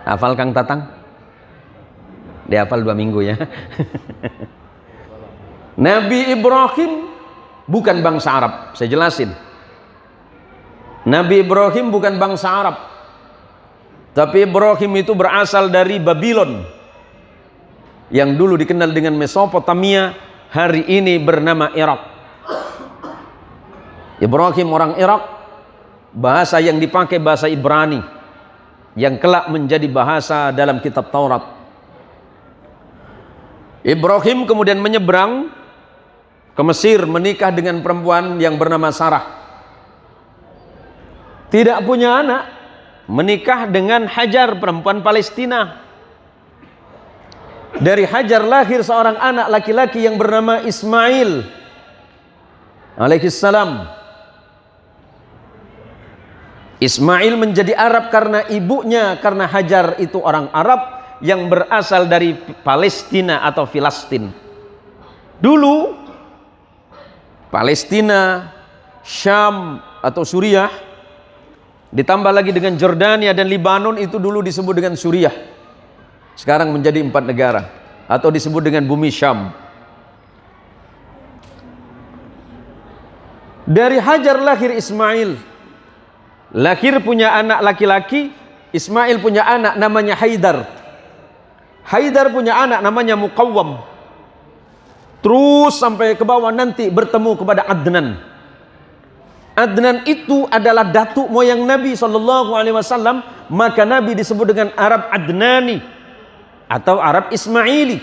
Hafal Kang Tatang? Dia hafal 2 minggu ya. Nabi Ibrahim bukan bangsa Arab. Saya jelasin. Nabi Ibrahim bukan bangsa Arab. Tapi Ibrahim itu berasal dari Babylon, yang dulu dikenal dengan Mesopotamia, hari ini bernama Irak. Ibrahim orang Irak, bahasa yang dipakai bahasa Ibrani, yang kelak menjadi bahasa dalam kitab Taurat. Ibrahim kemudian menyeberang ke Mesir, menikah dengan perempuan yang bernama Sarah. Tidak punya anak, menikah dengan Hajar, perempuan Palestina. Dari Hajar lahir seorang anak laki-laki yang bernama Ismail alaihissalam. Ismail menjadi Arab karena ibunya, karena Hajar itu orang Arab yang berasal dari Palestina atau Filastin. Dulu Palestina, Syam atau Suriah, ditambah lagi dengan Jordania dan Libanon, itu dulu disebut dengan Suriah. Sekarang menjadi 4 negara atau disebut dengan bumi Syam. Dari Hajar lahir Ismail. Lahir punya anak laki-laki, Ismail punya anak namanya Haidar. Haidar punya anak namanya Muqawwam. Terus sampai ke bawah nanti bertemu kepada Adnan. Adnan itu adalah datuk moyang Nabi SAW, maka Nabi disebut dengan Arab Adnani atau Arab Ismaili.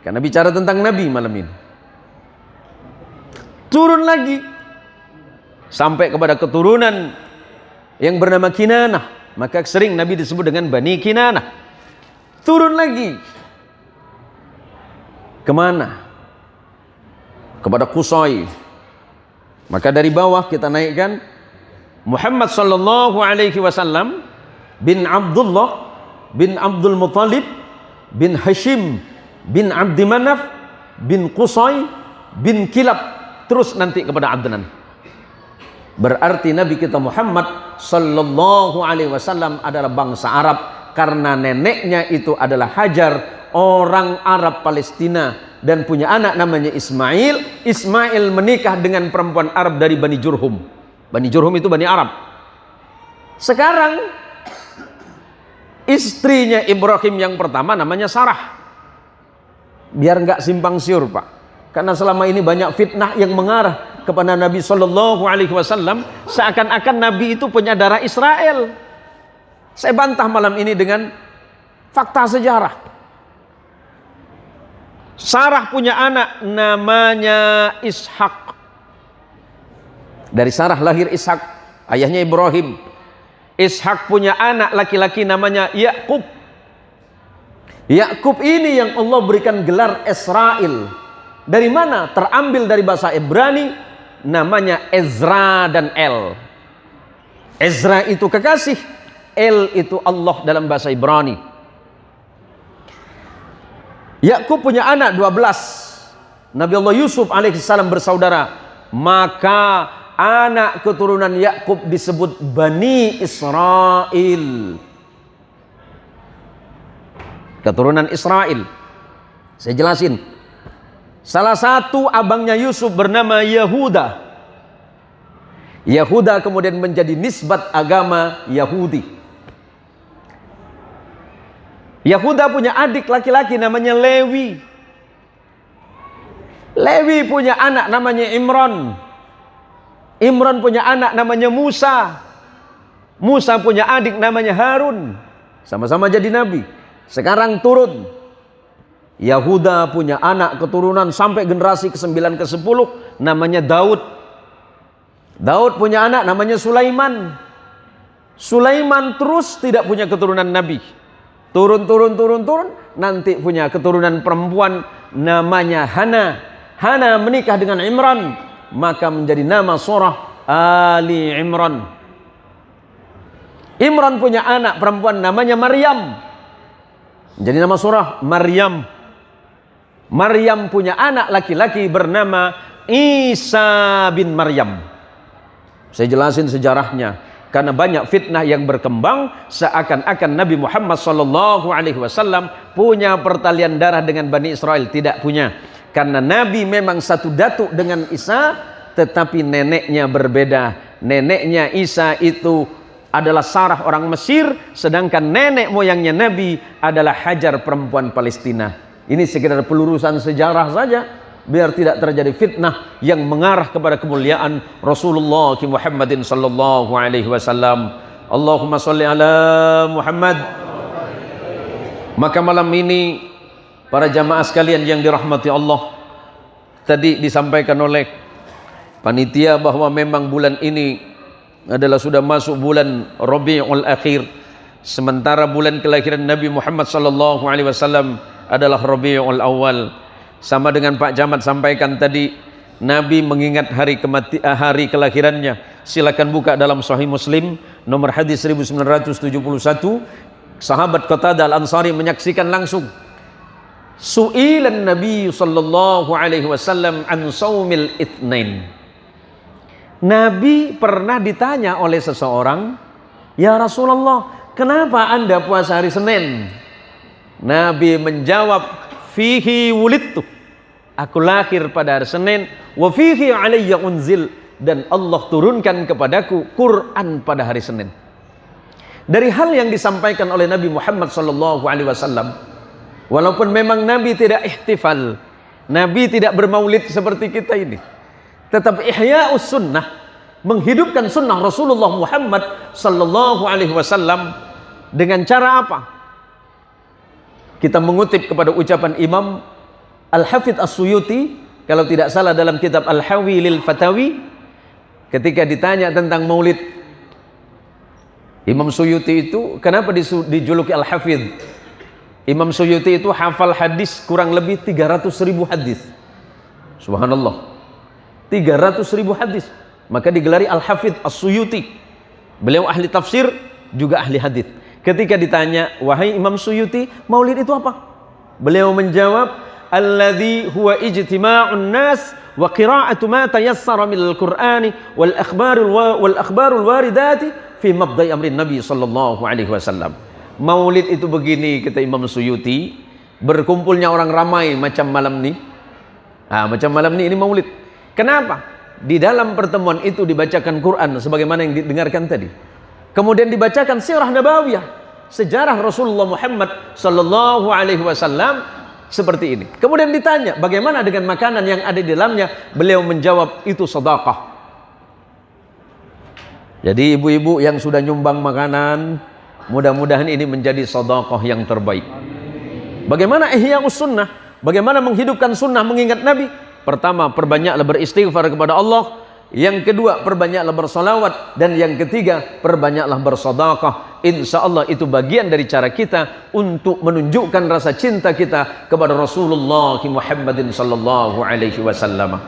Karena bicara tentang Nabi malam ini. Turun lagi sampai kepada keturunan yang bernama Kinanah, maka sering Nabi disebut dengan Bani Kinanah. Turun lagi kemana? Kepada Qusay. Maka dari bawah kita naikkan Muhammad sallallahu alaihi wasallam bin Abdullah bin Abdul Muttalib bin Hashim bin Abdi Manaf bin Qusay bin Kilab, terus nanti kepada Adnan. Berarti Nabi kita Muhammad sallallahu alaihi wasallam adalah bangsa Arab karena neneknya itu adalah Hajar, orang Arab Palestina, dan punya anak namanya Ismail. Ismail menikah dengan perempuan Arab dari Bani Jurhum. Bani Jurhum itu Bani Arab. Sekarang istrinya Ibrahim yang pertama namanya Sarah. Biar nggak simpang siur, Pak. Karena selama ini banyak fitnah yang mengarah kepada Nabi Shallallahu Alaihi Wasallam, seakan-akan Nabi itu punya darah Israel. Saya bantah malam ini dengan fakta sejarah. Sarah punya anak namanya Ishak. Dari Sarah lahir Ishak, ayahnya Ibrahim. Ishak punya anak laki-laki namanya Yakub. Yakub ini yang Allah berikan gelar Israel. Dari mana? Terambil dari bahasa Ibrani, namanya Ezra dan El. Ezra itu kekasih, El itu Allah dalam bahasa Ibrani. Yakub punya anak 12. Nabi Allah Yusuf alaihissalam bersaudara. Maka anak keturunan Yakub disebut Bani Israel. Keturunan Israel. Saya jelasin. Salah satu abangnya Yusuf bernama Yahuda. Yahuda kemudian menjadi nisbat agama Yahudi. Yahuda punya adik laki-laki namanya Lewi. Lewi punya anak namanya Imran. Imran punya anak namanya Musa. Musa punya adik namanya Harun. Sama-sama jadi nabi. Sekarang turun. Yahuda punya anak keturunan sampai generasi ke-9 ke-10 namanya Daud. Daud punya anak namanya Sulaiman. Sulaiman terus tidak punya keturunan nabi. Turun nanti punya keturunan perempuan namanya Hana. Hana menikah dengan Imran, maka menjadi nama surah Ali Imran. Imran punya anak perempuan namanya Maryam. Jadi nama surah Maryam. Maryam punya anak laki-laki bernama Isa bin Maryam. Saya jelasin sejarahnya karena banyak fitnah yang berkembang seakan-akan Nabi Muhammad SAW punya pertalian darah dengan Bani Israel. Tidak punya, karena Nabi memang satu datuk dengan Isa, tetapi neneknya berbeda. Neneknya Isa itu adalah Sarah orang Mesir, sedangkan nenek moyangnya Nabi adalah Hajar perempuan Palestina. Ini sekedar pelurusan sejarah saja biar tidak terjadi fitnah yang mengarah kepada kemuliaan Rasulullah Muhammadin sallallahu alaihi wasallam. Allahumma sholli ala Muhammad. Maka malam ini para jamaah sekalian yang dirahmati Allah, tadi disampaikan oleh panitia bahwa memang bulan ini adalah sudah masuk bulan Rabiul Akhir, sementara bulan kelahiran Nabi Muhammad sallallahu alaihi wasallam adalah Rabiul Awal. Sama dengan Pak Camat sampaikan tadi, Nabi mengingat hari kelahirannya. Silakan buka dalam Sahih Muslim nomor hadis 1971. Sahabat Qatadah Al-Ansari menyaksikan langsung. Su'ilan Nabi sallallahu alaihi wasallam an saumil itsnain. Nabi pernah ditanya oleh seseorang, "Ya Rasulullah, kenapa Anda puasa hari Senin?" Nabi menjawab, "Fihi wulidtu." Aku lahir pada hari Senin, wa fihi alayya unzil, dan Allah turunkan kepadaku Quran pada hari Senin. Dari hal yang disampaikan oleh Nabi Muhammad SAW, walaupun memang Nabi tidak ihtifal, Nabi tidak bermaulid seperti kita ini, tetap ihya'us sunnah, menghidupkan sunnah Rasulullah Muhammad SAW dengan cara apa? Kita mengutip kepada ucapan Imam Al-Hafidh As-Suyuti, kalau tidak salah dalam kitab Al-Hawi lil Fatawi, ketika ditanya tentang maulid. Imam Suyuti itu kenapa dijuluki Al-Hafidh? Imam Suyuti itu hafal hadis kurang lebih 300.000 hadis. Subhanallah, 300.000 hadis, maka digelari Al-Hafidh As-Suyuti. Beliau ahli tafsir juga ahli hadis. Ketika ditanya, "Wahai Imam Suyuti, maulid itu apa?" Beliau menjawab, "Alladzi huwa ijtima'un nas wa qira'atu ma tayassara minal Qur'ani wal akhbarul waridati fi mabda'i amrin Nabi sallallahu alaihi wasallam." Maulid itu begini, kata Imam Suyuti, berkumpulnya orang ramai macam malam ini. Macam malam ini maulid. Kenapa? Di dalam pertemuan itu dibacakan Quran sebagaimana yang didengarkan tadi. Kemudian dibacakan sirah nabawiyah, sejarah Rasulullah Muhammad sallallahu alaihi wasallam seperti ini. Kemudian ditanya, bagaimana dengan makanan yang ada di dalamnya? Beliau menjawab, itu sedekah. Jadi ibu-ibu yang sudah nyumbang makanan, mudah-mudahan ini menjadi sedekah yang terbaik. Bagaimana ihya'us sunnah? Bagaimana menghidupkan sunnah mengingat Nabi? Pertama, perbanyaklah beristighfar kepada Allah. Yang kedua, perbanyaklah bersolawat. Dan yang ketiga, perbanyaklah bersedekah. Insya Allah itu bagian dari cara kita untuk menunjukkan rasa cinta kita kepada Rasulullah Muhammadin sallallahu alaihi wasallam.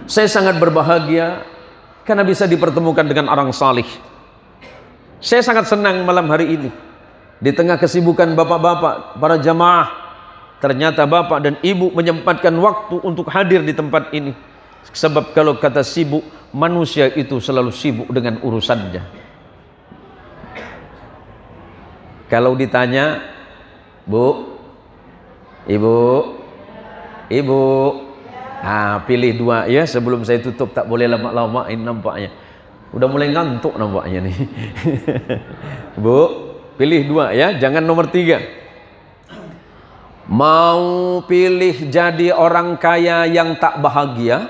Saya sangat berbahagia karena bisa dipertemukan dengan orang salih. Saya sangat senang malam hari ini. Di tengah kesibukan bapak-bapak, para jamaah, ternyata bapak dan ibu menyempatkan waktu untuk hadir di tempat ini. Sebab kalau kata sibuk, manusia itu selalu sibuk dengan urusannya. Kalau ditanya, Bu, Ibu, pilih dua ya, sebelum saya tutup, tak boleh lama-lama ini nampaknya. Udah mulai ngantuk nampaknya nih. Bu, pilih dua ya, jangan nomor 3. Mau pilih jadi orang kaya yang tak bahagia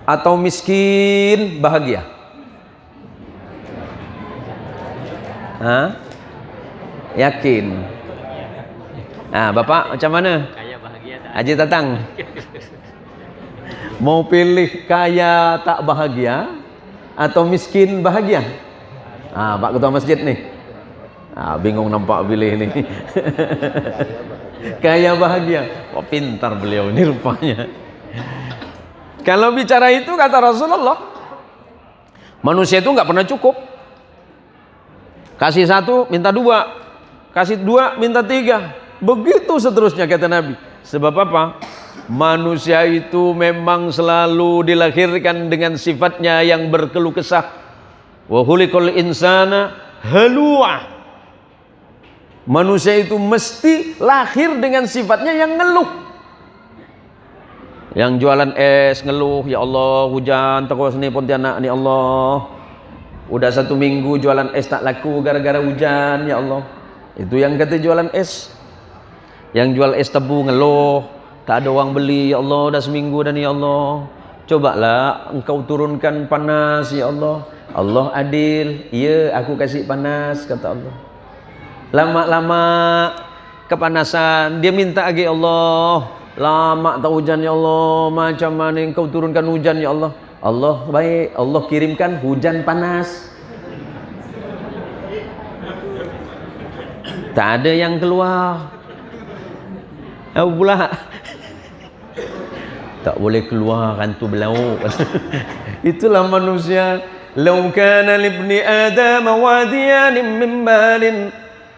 atau miskin bahagia? Hah? Yakin? Bapak macam mana? Kaya bahagia tak? Haji Tatang. Mau pilih kaya tak bahagia atau miskin bahagia? Pak Ketua Masjid nih. Bingung nampak pilih ini. Kaya bahagia. Wah, pintar beliau ini rupanya. Kalau bicara itu kata Rasulullah, manusia itu nggak pernah cukup. Kasih 1 minta 2, kasih 2 minta 3, begitu seterusnya kata Nabi. Sebab apa? Manusia itu memang selalu dilahirkan dengan sifatnya yang berkeluh kesah. Wa khuliqal insana halu'a. Manusia itu mesti lahir dengan sifatnya yang ngeluh. Yang jualan es ngeluh, ya Allah hujan terus nih Pontianak nih Allah. Udah 1 minggu jualan es tak laku gara-gara hujan, ya Allah. Itu yang kata jualan es. Yang jual es tebu ngeluh, tak ada orang beli, ya Allah udah seminggu dan ya Allah. Cobalah engkau turunkan panas, ya Allah. Allah adil, iya aku kasih panas kata Allah. Lama-lama kepanasan, dia minta lagi, Allah lama tak hujan ya Allah, macam mana engkau turunkan hujan ya Allah. Allah baik, Allah kirimkan hujan panas. Tak ada yang keluar. Pula tak boleh keluar hantu belau. Itulah manusia. Lau kana libni adam wadiyan min balin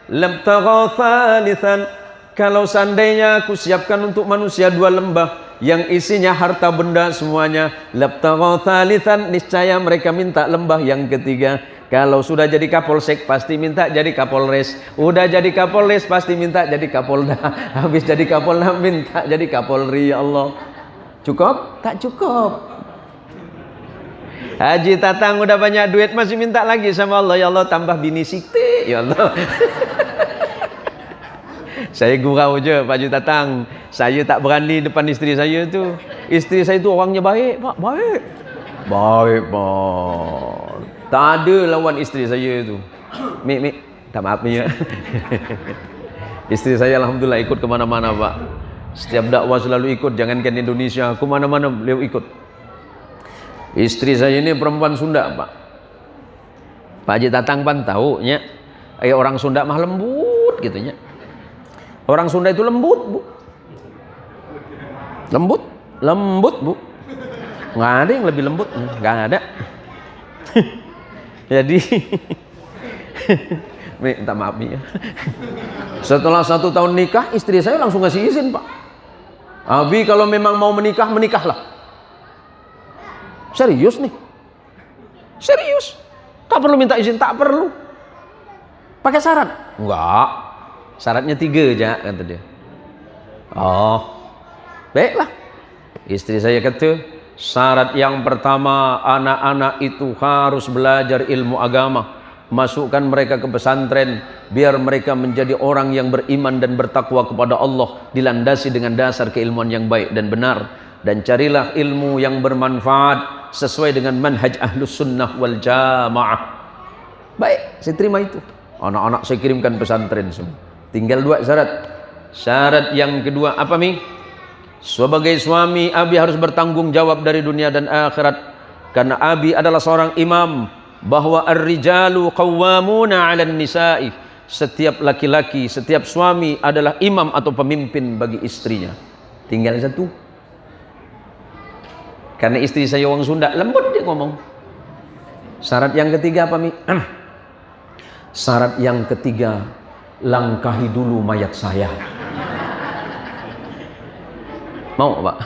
lam tagha thalithan. Kalau seandainya aku siapkan untuk manusia 2 lembah yang isinya harta benda semuanya, labtagha thalithan, niscaya mereka minta lembah yang ketiga. Kalau sudah jadi Kapolsek pasti minta jadi Kapolres, udah jadi Kapolres pasti minta jadi Kapolda, habis jadi Kapolda minta jadi Kapolri. Ya Allah, cukup? Tak cukup. Haji Tatang udah banyak duit masih minta lagi sama Allah, ya Allah tambah bini sikti, ya Allah. Saya gurau je Pak Haji Tatang, saya tak berani depan isteri saya tu. Isteri saya tu orangnya baik Pak, baik Pak. Tak ada lawan isteri saya tu. Mik, tak maaf ya. Isteri saya alhamdulillah ikut ke mana-mana Pak. Setiap dakwah selalu ikut, jangankan Indonesia, ke mana-mana beliau ikut. Isteri saya ini perempuan Sunda Pak. Pak Haji Tatang pan tahu nya, orang Sunda mah lembut gitu nya. Orang Sunda itu lembut, Bu. Lembut, Bu. Nggak ada yang lebih lembut, nggak ada. Jadi, minta maaf ya. Setelah 1 tahun nikah, istri saya langsung ngasih izin, Pak. Abi kalau memang mau menikah, menikahlah. Serius nih. Serius. Tak perlu minta izin, tak perlu. Pakai syarat? Enggak. Syaratnya 3 aja kata dia. Oh, baiklah. Istri saya kata, syarat yang pertama, anak-anak itu harus belajar ilmu agama. Masukkan mereka ke pesantren, biar mereka menjadi orang yang beriman dan bertakwa kepada Allah, dilandasi dengan dasar keilmuan yang baik dan benar. Dan carilah ilmu yang bermanfaat sesuai dengan manhaj ahlus sunnah wal jamaah. Baik, saya terima itu. Anak-anak saya kirimkan pesantren semua. Tinggal 2 syarat. Syarat yang kedua apa Mi? Sebagai suami, Abi harus bertanggung jawab dari dunia dan akhirat, karena Abi adalah seorang imam, bahwa ar-rijalu qawwamuna 'alan nisa'i. Setiap laki-laki, setiap suami adalah imam atau pemimpin bagi istrinya. Tinggal satu. Karena istri saya orang Sunda, lembut dia ngomong. Syarat yang ketiga apa, Mi? Syarat yang ketiga, langkahi dulu mayat saya. Mau, Pak?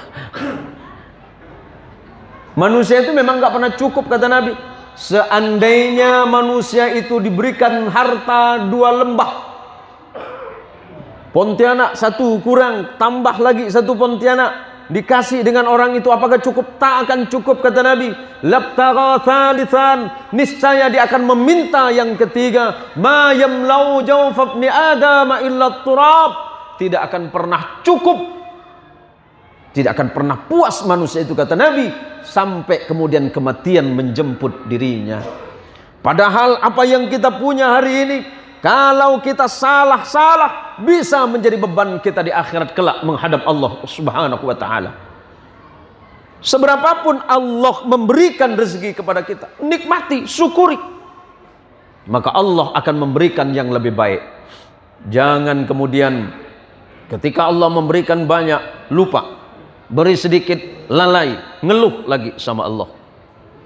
Manusia itu memang nggak pernah cukup, kata Nabi. Seandainya manusia itu diberikan harta 2 lembah, Pontianak 1 kurang, tambah lagi 1 Pontianak, dikasih dengan orang itu, apakah cukup? Tak akan cukup, kata Nabi. Labtagha thalithan, niscaya dia akan meminta yang ketiga. Ma yamlau jawfa ibni Adam illa turab. Tidak akan pernah cukup, tidak akan pernah puas manusia itu, kata Nabi, sampai kemudian kematian menjemput dirinya. Padahal apa yang kita punya hari ini, kalau kita salah bisa menjadi beban kita di akhirat kelak menghadap Allah Subhanahu wa taala. Seberapapun Allah memberikan rezeki kepada kita, nikmati, syukuri, maka Allah akan memberikan yang lebih baik. Jangan kemudian ketika Allah memberikan banyak lupa, beri sedikit lalai, ngeluh lagi sama Allah.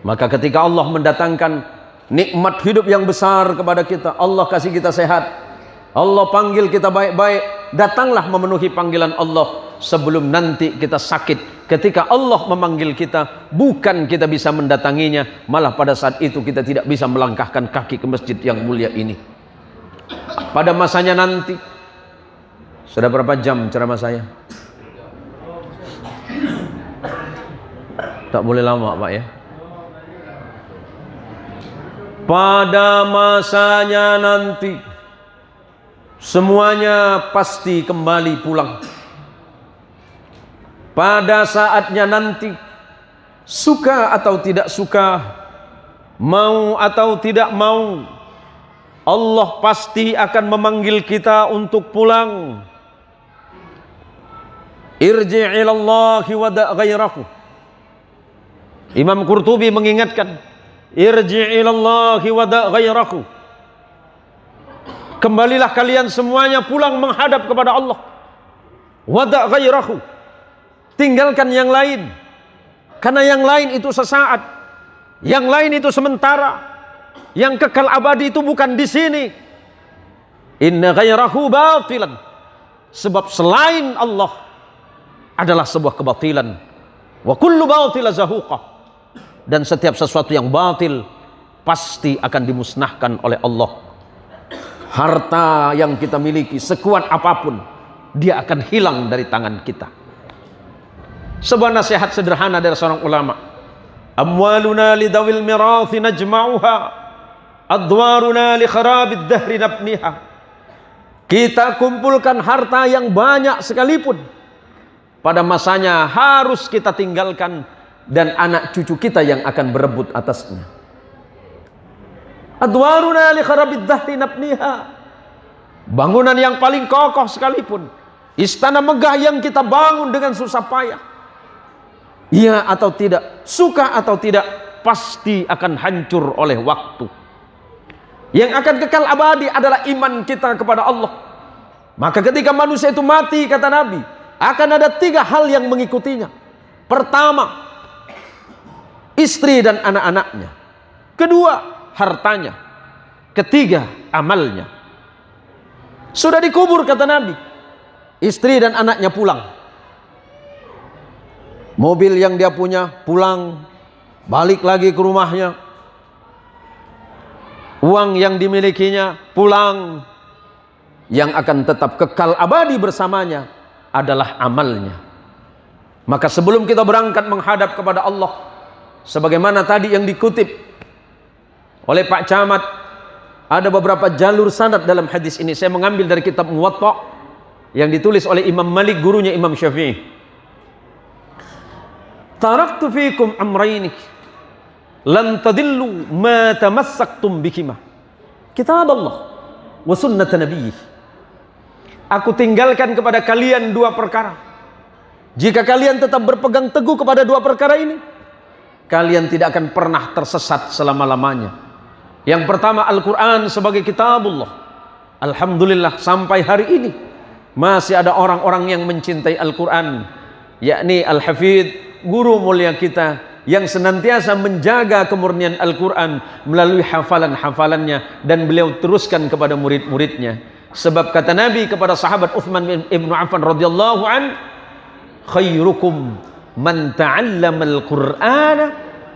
Maka ketika Allah mendatangkan nikmat hidup yang besar kepada kita, Allah kasih kita sehat, Allah panggil kita baik-baik, datanglah memenuhi panggilan Allah sebelum nanti kita sakit. Ketika Allah memanggil kita, bukan kita bisa mendatanginya, malah pada saat itu kita tidak bisa melangkahkan kaki ke masjid yang mulia ini. Pada masanya nanti, sudah berapa jam ceramah saya? Tak boleh lama, Pak, ya. Pada masanya nanti semuanya pasti kembali pulang. Pada saatnya nanti, suka atau tidak suka, mau atau tidak mau, Allah pasti akan memanggil kita untuk pulang. Irji' ilallahi wa da' ghairahu. Imam Qurtubi mengingatkan, irji' ilallahi wa da' ghairahu. Kembalilah kalian semuanya pulang menghadap kepada Allah. Wa da' ghairahu. Tinggalkan yang lain. Karena yang lain itu sesaat, yang lain itu sementara, yang kekal abadi itu bukan di sini. Inna ghairahu batilan. Sebab selain Allah adalah sebuah kebatilan. Wa kullu batila zahuqah. Dan setiap sesuatu yang batil pasti akan dimusnahkan oleh Allah. Harta yang kita miliki sekuat apapun, dia akan hilang dari tangan kita. Sebuah nasihat sederhana dari seorang ulama. Amwaluna lidawil mirathi najma'uha, adwaruna li kharabid dahri nabniha. Kita kumpulkan harta yang banyak sekalipun, pada masanya harus kita tinggalkan, dan anak cucu kita yang akan berebut atasnya. Adwaruna li kharabid dahri nabniha. Bangunan yang paling kokoh sekalipun, istana megah yang kita bangun dengan susah payah, iya atau tidak, suka atau tidak, pasti akan hancur oleh waktu. Yang akan kekal abadi adalah iman kita kepada Allah. Maka ketika manusia itu mati, kata Nabi, akan ada 3 hal yang mengikutinya. Pertama, istri dan anak-anaknya. Kedua, hartanya. Ketiga, amalnya. Sudah dikubur, kata Nabi, istri dan anaknya pulang. Mobil yang dia punya pulang, balik lagi ke rumahnya. Uang yang dimilikinya pulang. Yang akan tetap kekal abadi bersamanya adalah amalnya. Maka sebelum kita berangkat menghadap kepada Allah, sebagaimana tadi yang dikutip oleh Pak Camat, ada beberapa jalur sanad dalam hadis ini. Saya mengambil dari kitab Muwatta yang ditulis oleh Imam Malik, gurunya Imam Syafi'i. Taraktu fikum amraini lan tadillu ma tamassaktum bihima, kitab Allah wa sunnat nabiyih. Aku tinggalkan kepada kalian 2 perkara. Jika kalian tetap berpegang teguh kepada dua perkara ini, kalian tidak akan pernah tersesat selama-lamanya. Yang pertama, Al-Quran sebagai kitabullah. Alhamdulillah sampai hari ini masih ada orang-orang yang mencintai Al-Quran, yakni Al-Hafidh, guru mulia kita, yang senantiasa menjaga kemurnian Al-Quran melalui hafalan-hafalannya, dan beliau teruskan kepada murid-muridnya. Sebab kata Nabi kepada sahabat Uthman ibn Affan radhiyallahu an, khairukum man ta'allamal Qur'ana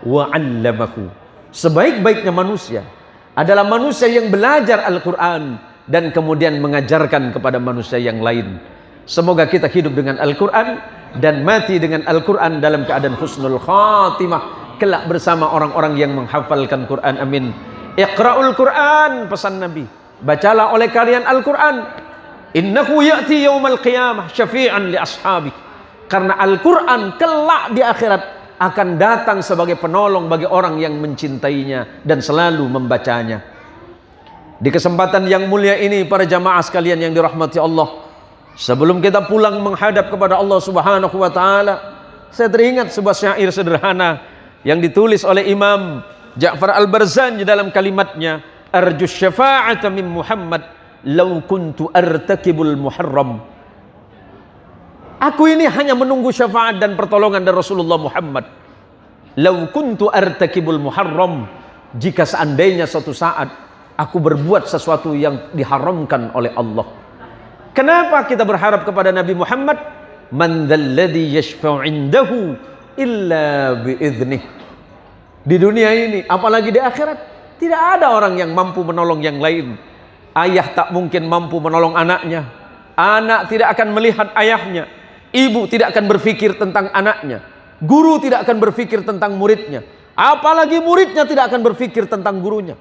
wa 'allamahu. Sebaik-baiknya manusia adalah manusia yang belajar Al-Quran dan kemudian mengajarkan kepada manusia yang lain. Semoga kita hidup dengan Al-Quran dan mati dengan Al-Quran dalam keadaan husnul khatimah, kelak bersama orang-orang yang menghafalkan Quran. Amin. Iqra'ul Quran, pesan Nabi, bacalah oleh kalian Al-Quran. Innahu ya'ti yaumal qiyamah syafi'an li ashabi. Karena Al-Quran kelak di akhirat akan datang sebagai penolong bagi orang yang mencintainya dan selalu membacanya. Di kesempatan yang mulia ini, para jamaah sekalian yang dirahmati Allah, sebelum kita pulang menghadap kepada Allah Subhanahu wa taala, saya teringat sebuah syair sederhana yang ditulis oleh Imam Ja'far Al-Barzanji dalam kalimatnya, arju syafa'ata min Muhammad law kuntu artakibul muharram. Aku ini hanya menunggu syafaat dan pertolongan dari Rasulullah Muhammad. Law kuntu artakibul muharram, jika seandainya suatu saat aku berbuat sesuatu yang diharamkan oleh Allah. Kenapa kita berharap kepada Nabi Muhammad? Man dzalladzi yashfa'u 'indahu illa bi'idnih. Di dunia ini, apalagi di akhirat, tidak ada orang yang mampu menolong yang lain. Ayah tak mungkin mampu menolong anaknya. Anak tidak akan melihat ayahnya. Ibu tidak akan berpikir tentang anaknya. Guru tidak akan berpikir tentang muridnya. Apalagi muridnya tidak akan berpikir tentang gurunya.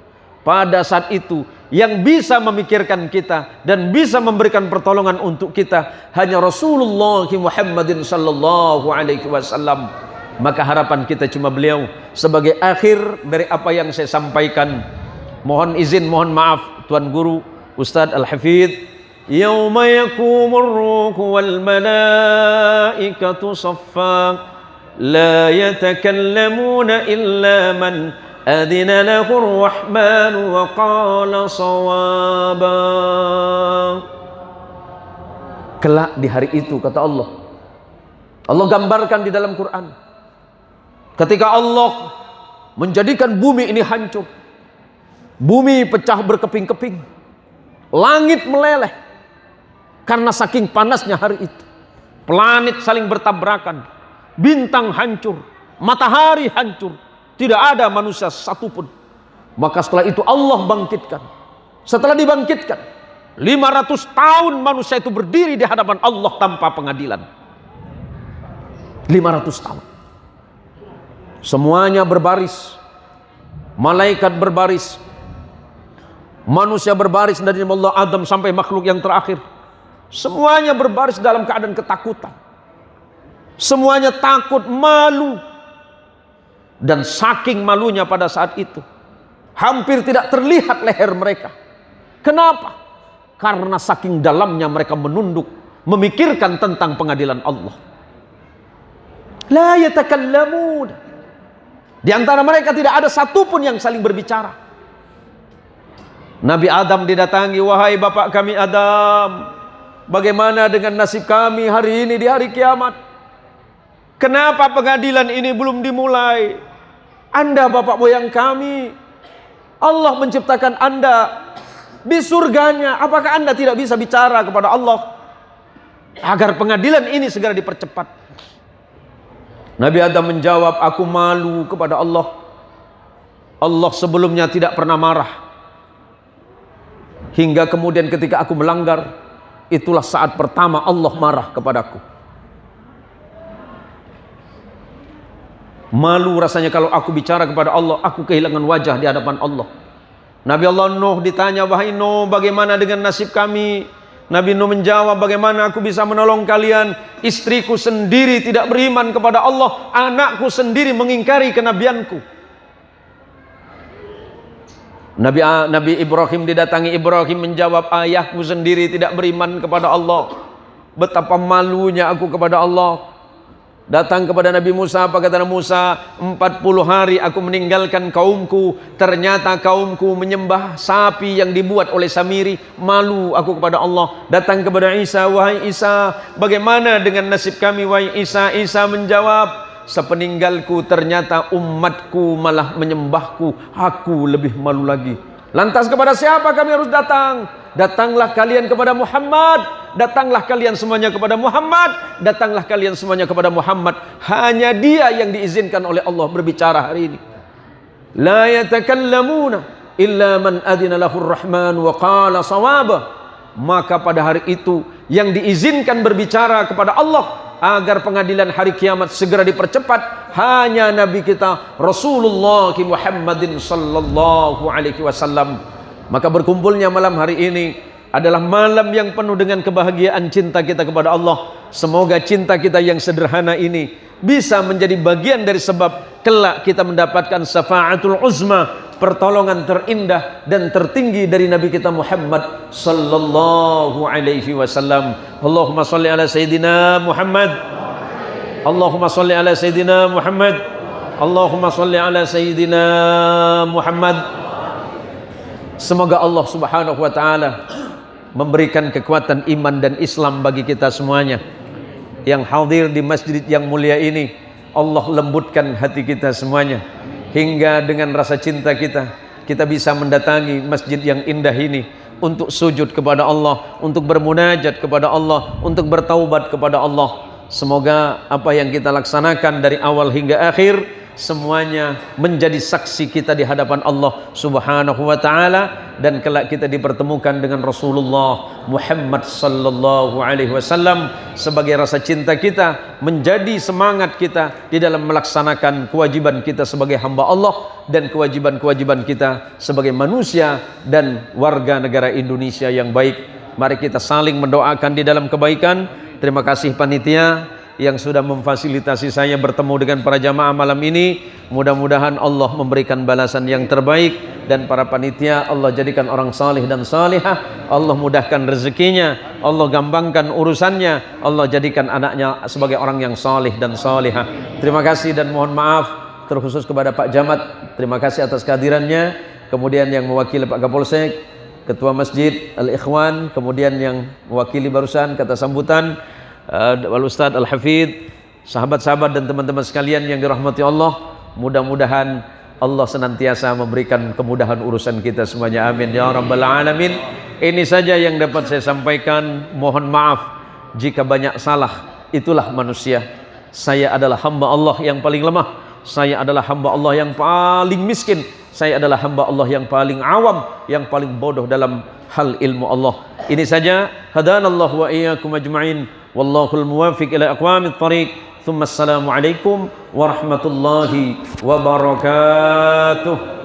Pada saat itu, yang bisa memikirkan kita dan bisa memberikan pertolongan untuk kita hanya Rasulullah Muhammadin sallallahu alaihi wasallam. Maka harapan kita cuma beliau. Sebagai akhir dari apa yang saya sampaikan, mohon izin, mohon maaf Tuan Guru Ustadz Al-Hafidh. Yauma yakumur ruhu wal malaikatu saffa la yatakallamuna illa man adina lahu rahman wa qala sawaba. Kelak di hari itu, kata Allah, Allah gambarkan di dalam Quran, ketika Allah menjadikan bumi ini hancur, bumi pecah berkeping-keping, langit meleleh karena saking panasnya hari itu, planet saling bertabrakan, bintang hancur, matahari hancur, tidak ada manusia satupun. Maka setelah itu Allah bangkitkan. Setelah dibangkitkan, 500 tahun manusia itu berdiri di hadapan Allah tanpa pengadilan. 500 tahun. Semuanya berbaris, malaikat berbaris, manusia berbaris dari Allah Adam sampai makhluk yang terakhir. Semuanya berbaris dalam keadaan ketakutan. Semuanya takut, malu. Dan saking malunya pada saat itu, hampir tidak terlihat leher mereka. Kenapa? Karena saking dalamnya mereka menunduk, memikirkan tentang pengadilan Allah. La yatakallamun. Di antara mereka tidak ada satupun yang saling berbicara. Nabi Adam didatangi, wahai bapak kami Adam, bagaimana dengan nasib kami hari ini di hari kiamat? Kenapa pengadilan ini belum dimulai? Anda bapak moyang kami, Allah menciptakan Anda di surganya. Apakah Anda tidak bisa bicara kepada Allah agar pengadilan ini segera dipercepat? Nabi Adam menjawab, aku malu kepada Allah. Allah sebelumnya tidak pernah marah. Hingga kemudian ketika aku melanggar, itulah saat pertama Allah marah kepadaku. Malu rasanya kalau aku bicara kepada Allah, aku kehilangan wajah di hadapan Allah. Nabi Allah Nuh ditanya, wahai Nuh, bagaimana dengan nasib kami? Nabi Nuh menjawab, bagaimana aku bisa menolong kalian? Istriku sendiri tidak beriman kepada Allah, anakku sendiri mengingkari kenabianku. Nabi Ibrahim didatangi, Ibrahim menjawab, ayahku sendiri tidak beriman kepada Allah. Betapa malunya aku kepada Allah. Datang kepada Nabi Musa, apa kata Nabi Musa? 40 hari aku meninggalkan kaumku, ternyata kaumku menyembah sapi yang dibuat oleh Samiri, malu aku kepada Allah. Datang kepada Isa, wahai Isa, bagaimana dengan nasib kami wahai Isa? Isa menjawab, sepeninggalku ternyata umatku malah menyembahku, aku lebih malu lagi. Lantas kepada siapa kami harus datang? Datanglah kalian kepada Muhammad. Datanglah kalian semuanya kepada Muhammad. Datanglah kalian semuanya kepada Muhammad. Hanya dia yang diizinkan oleh Allah berbicara hari ini. La yatakallamuna illa man adina lahur rahman wa qala sawaba. Maka pada hari itu yang diizinkan berbicara kepada Allah agar pengadilan hari kiamat segera dipercepat hanya Nabi kita Rasulullah Muhammadin sallallahu alaihi wasallam. Maka berkumpulnya malam hari ini adalah malam yang penuh dengan kebahagiaan cinta kita kepada Allah. Semoga cinta kita yang sederhana ini bisa menjadi bagian dari sebab kelak kita mendapatkan syafaatul uzma, pertolongan terindah dan tertinggi dari Nabi kita Muhammad sallallahu alaihi wasallam. Allahumma salli ala sayyidina Muhammad. Allahumma salli ala sayyidina Muhammad. Allahumma salli ala sayyidina Muhammad. Semoga Allah Subhanahu wa taala memberikan kekuatan iman dan Islam bagi kita semuanya yang hadir di masjid yang mulia ini. Allah lembutkan hati kita semuanya hingga dengan rasa cinta kita bisa mendatangi masjid yang indah ini untuk sujud kepada Allah, untuk bermunajat kepada Allah, untuk bertaubat kepada Allah. Semoga apa yang kita laksanakan dari awal hingga akhir semuanya menjadi saksi kita di hadapan Allah Subhanahu wa taala, dan kelak kita dipertemukan dengan Rasulullah Muhammad sallallahu alaihi wasallam sebagai rasa cinta kita menjadi semangat kita di dalam melaksanakan kewajiban kita sebagai hamba Allah dan kewajiban-kewajiban kita sebagai manusia dan warga negara Indonesia yang baik. Mari kita saling mendoakan di dalam kebaikan. Terima kasih panitia yang sudah memfasilitasi saya bertemu dengan para jamaah malam ini. Mudah-mudahan Allah memberikan balasan yang terbaik, dan para panitia Allah jadikan orang salih dan salihah. Allah mudahkan rezekinya, Allah gampangkan urusannya, Allah jadikan anaknya sebagai orang yang salih dan salihah. Terima kasih dan mohon maaf terkhusus kepada Pak Jamat. Terima kasih atas kehadirannya. Kemudian yang mewakili Pak Kapolsek, Ketua Masjid Al-Ikhwan, kemudian yang mewakili barusan kata sambutan Wal Ustadz Al-Hafidh, sahabat-sahabat dan teman-teman sekalian yang dirahmati Allah. Mudah-mudahan Allah senantiasa memberikan kemudahan urusan kita semuanya, amin ya rabbal alamin. Ini saja yang dapat saya sampaikan. Mohon maaf jika banyak salah, itulah manusia. Saya adalah hamba Allah yang paling lemah, saya adalah hamba Allah yang paling miskin, saya adalah hamba Allah yang paling awam, yang paling bodoh dalam hal ilmu Allah. Ini saja. Hadanallahu wa iyyakum ajma'in. Wallahul muwaffiq ila aqwamit thariq. Thumma assalamu alaikum warahmatullahi wabarakatuh.